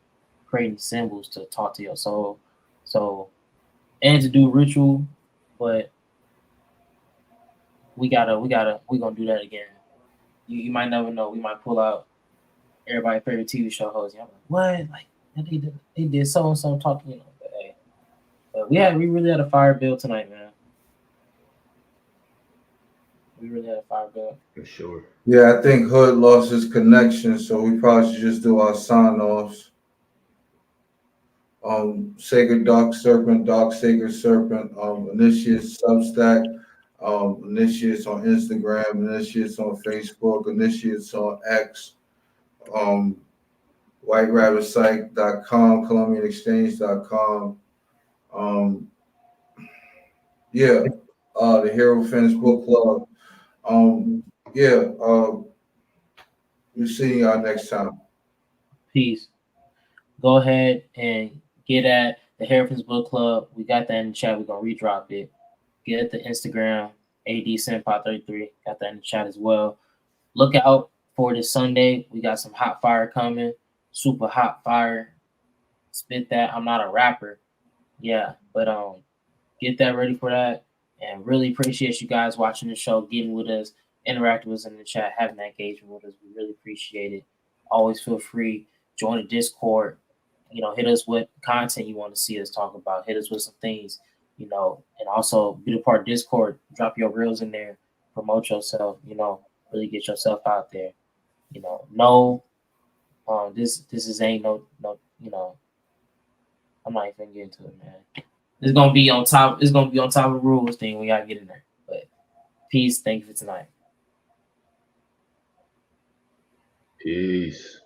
[SPEAKER 10] creating symbols to talk to your soul. So, and to do ritual, but we're gonna do that again. You might never know. We might pull out everybody's favorite TV show host. I'm like, what? Like they did so and so talking, But hey, we really had a fire bill tonight, man. We really had a fire bill
[SPEAKER 6] for sure.
[SPEAKER 3] Yeah, I think Hood lost his connection, so we probably should just do our sign offs. Sacred Dark Serpent, Dark Sacred Serpent, Initiates Substack, Initiates on Instagram, Initiates on Facebook, Initiates on X, um, WhiteRabbitSite.com, ColumbianExchange.com. Yeah, the Hero Fence Book Club. Yeah, we'll see y'all next time.
[SPEAKER 10] Peace. Go ahead and get at the Harrison's Book Club. We got that in the chat. We're gonna redrop it. Get at the Instagram, AD7533. Got that in the chat as well. Look out for this Sunday. We got some hot fire coming. Super hot fire. Spit that. I'm not a rapper. Yeah, but get that ready for that. And really appreciate you guys watching the show, getting with us, interacting with us in the chat, having that engagement with us. We really appreciate it. Always feel free. Join the Discord. Hit us with content you want to see us talk about. Hit us with some things, and also be a part of Discord. Drop your reels in there. Promote yourself. Really get yourself out there. No, this is ain't no. I'm not even getting to it, man. It's gonna be on top. It's gonna be on top of the rules thing. We gotta get in there. But peace. Thank you for tonight.
[SPEAKER 6] Peace.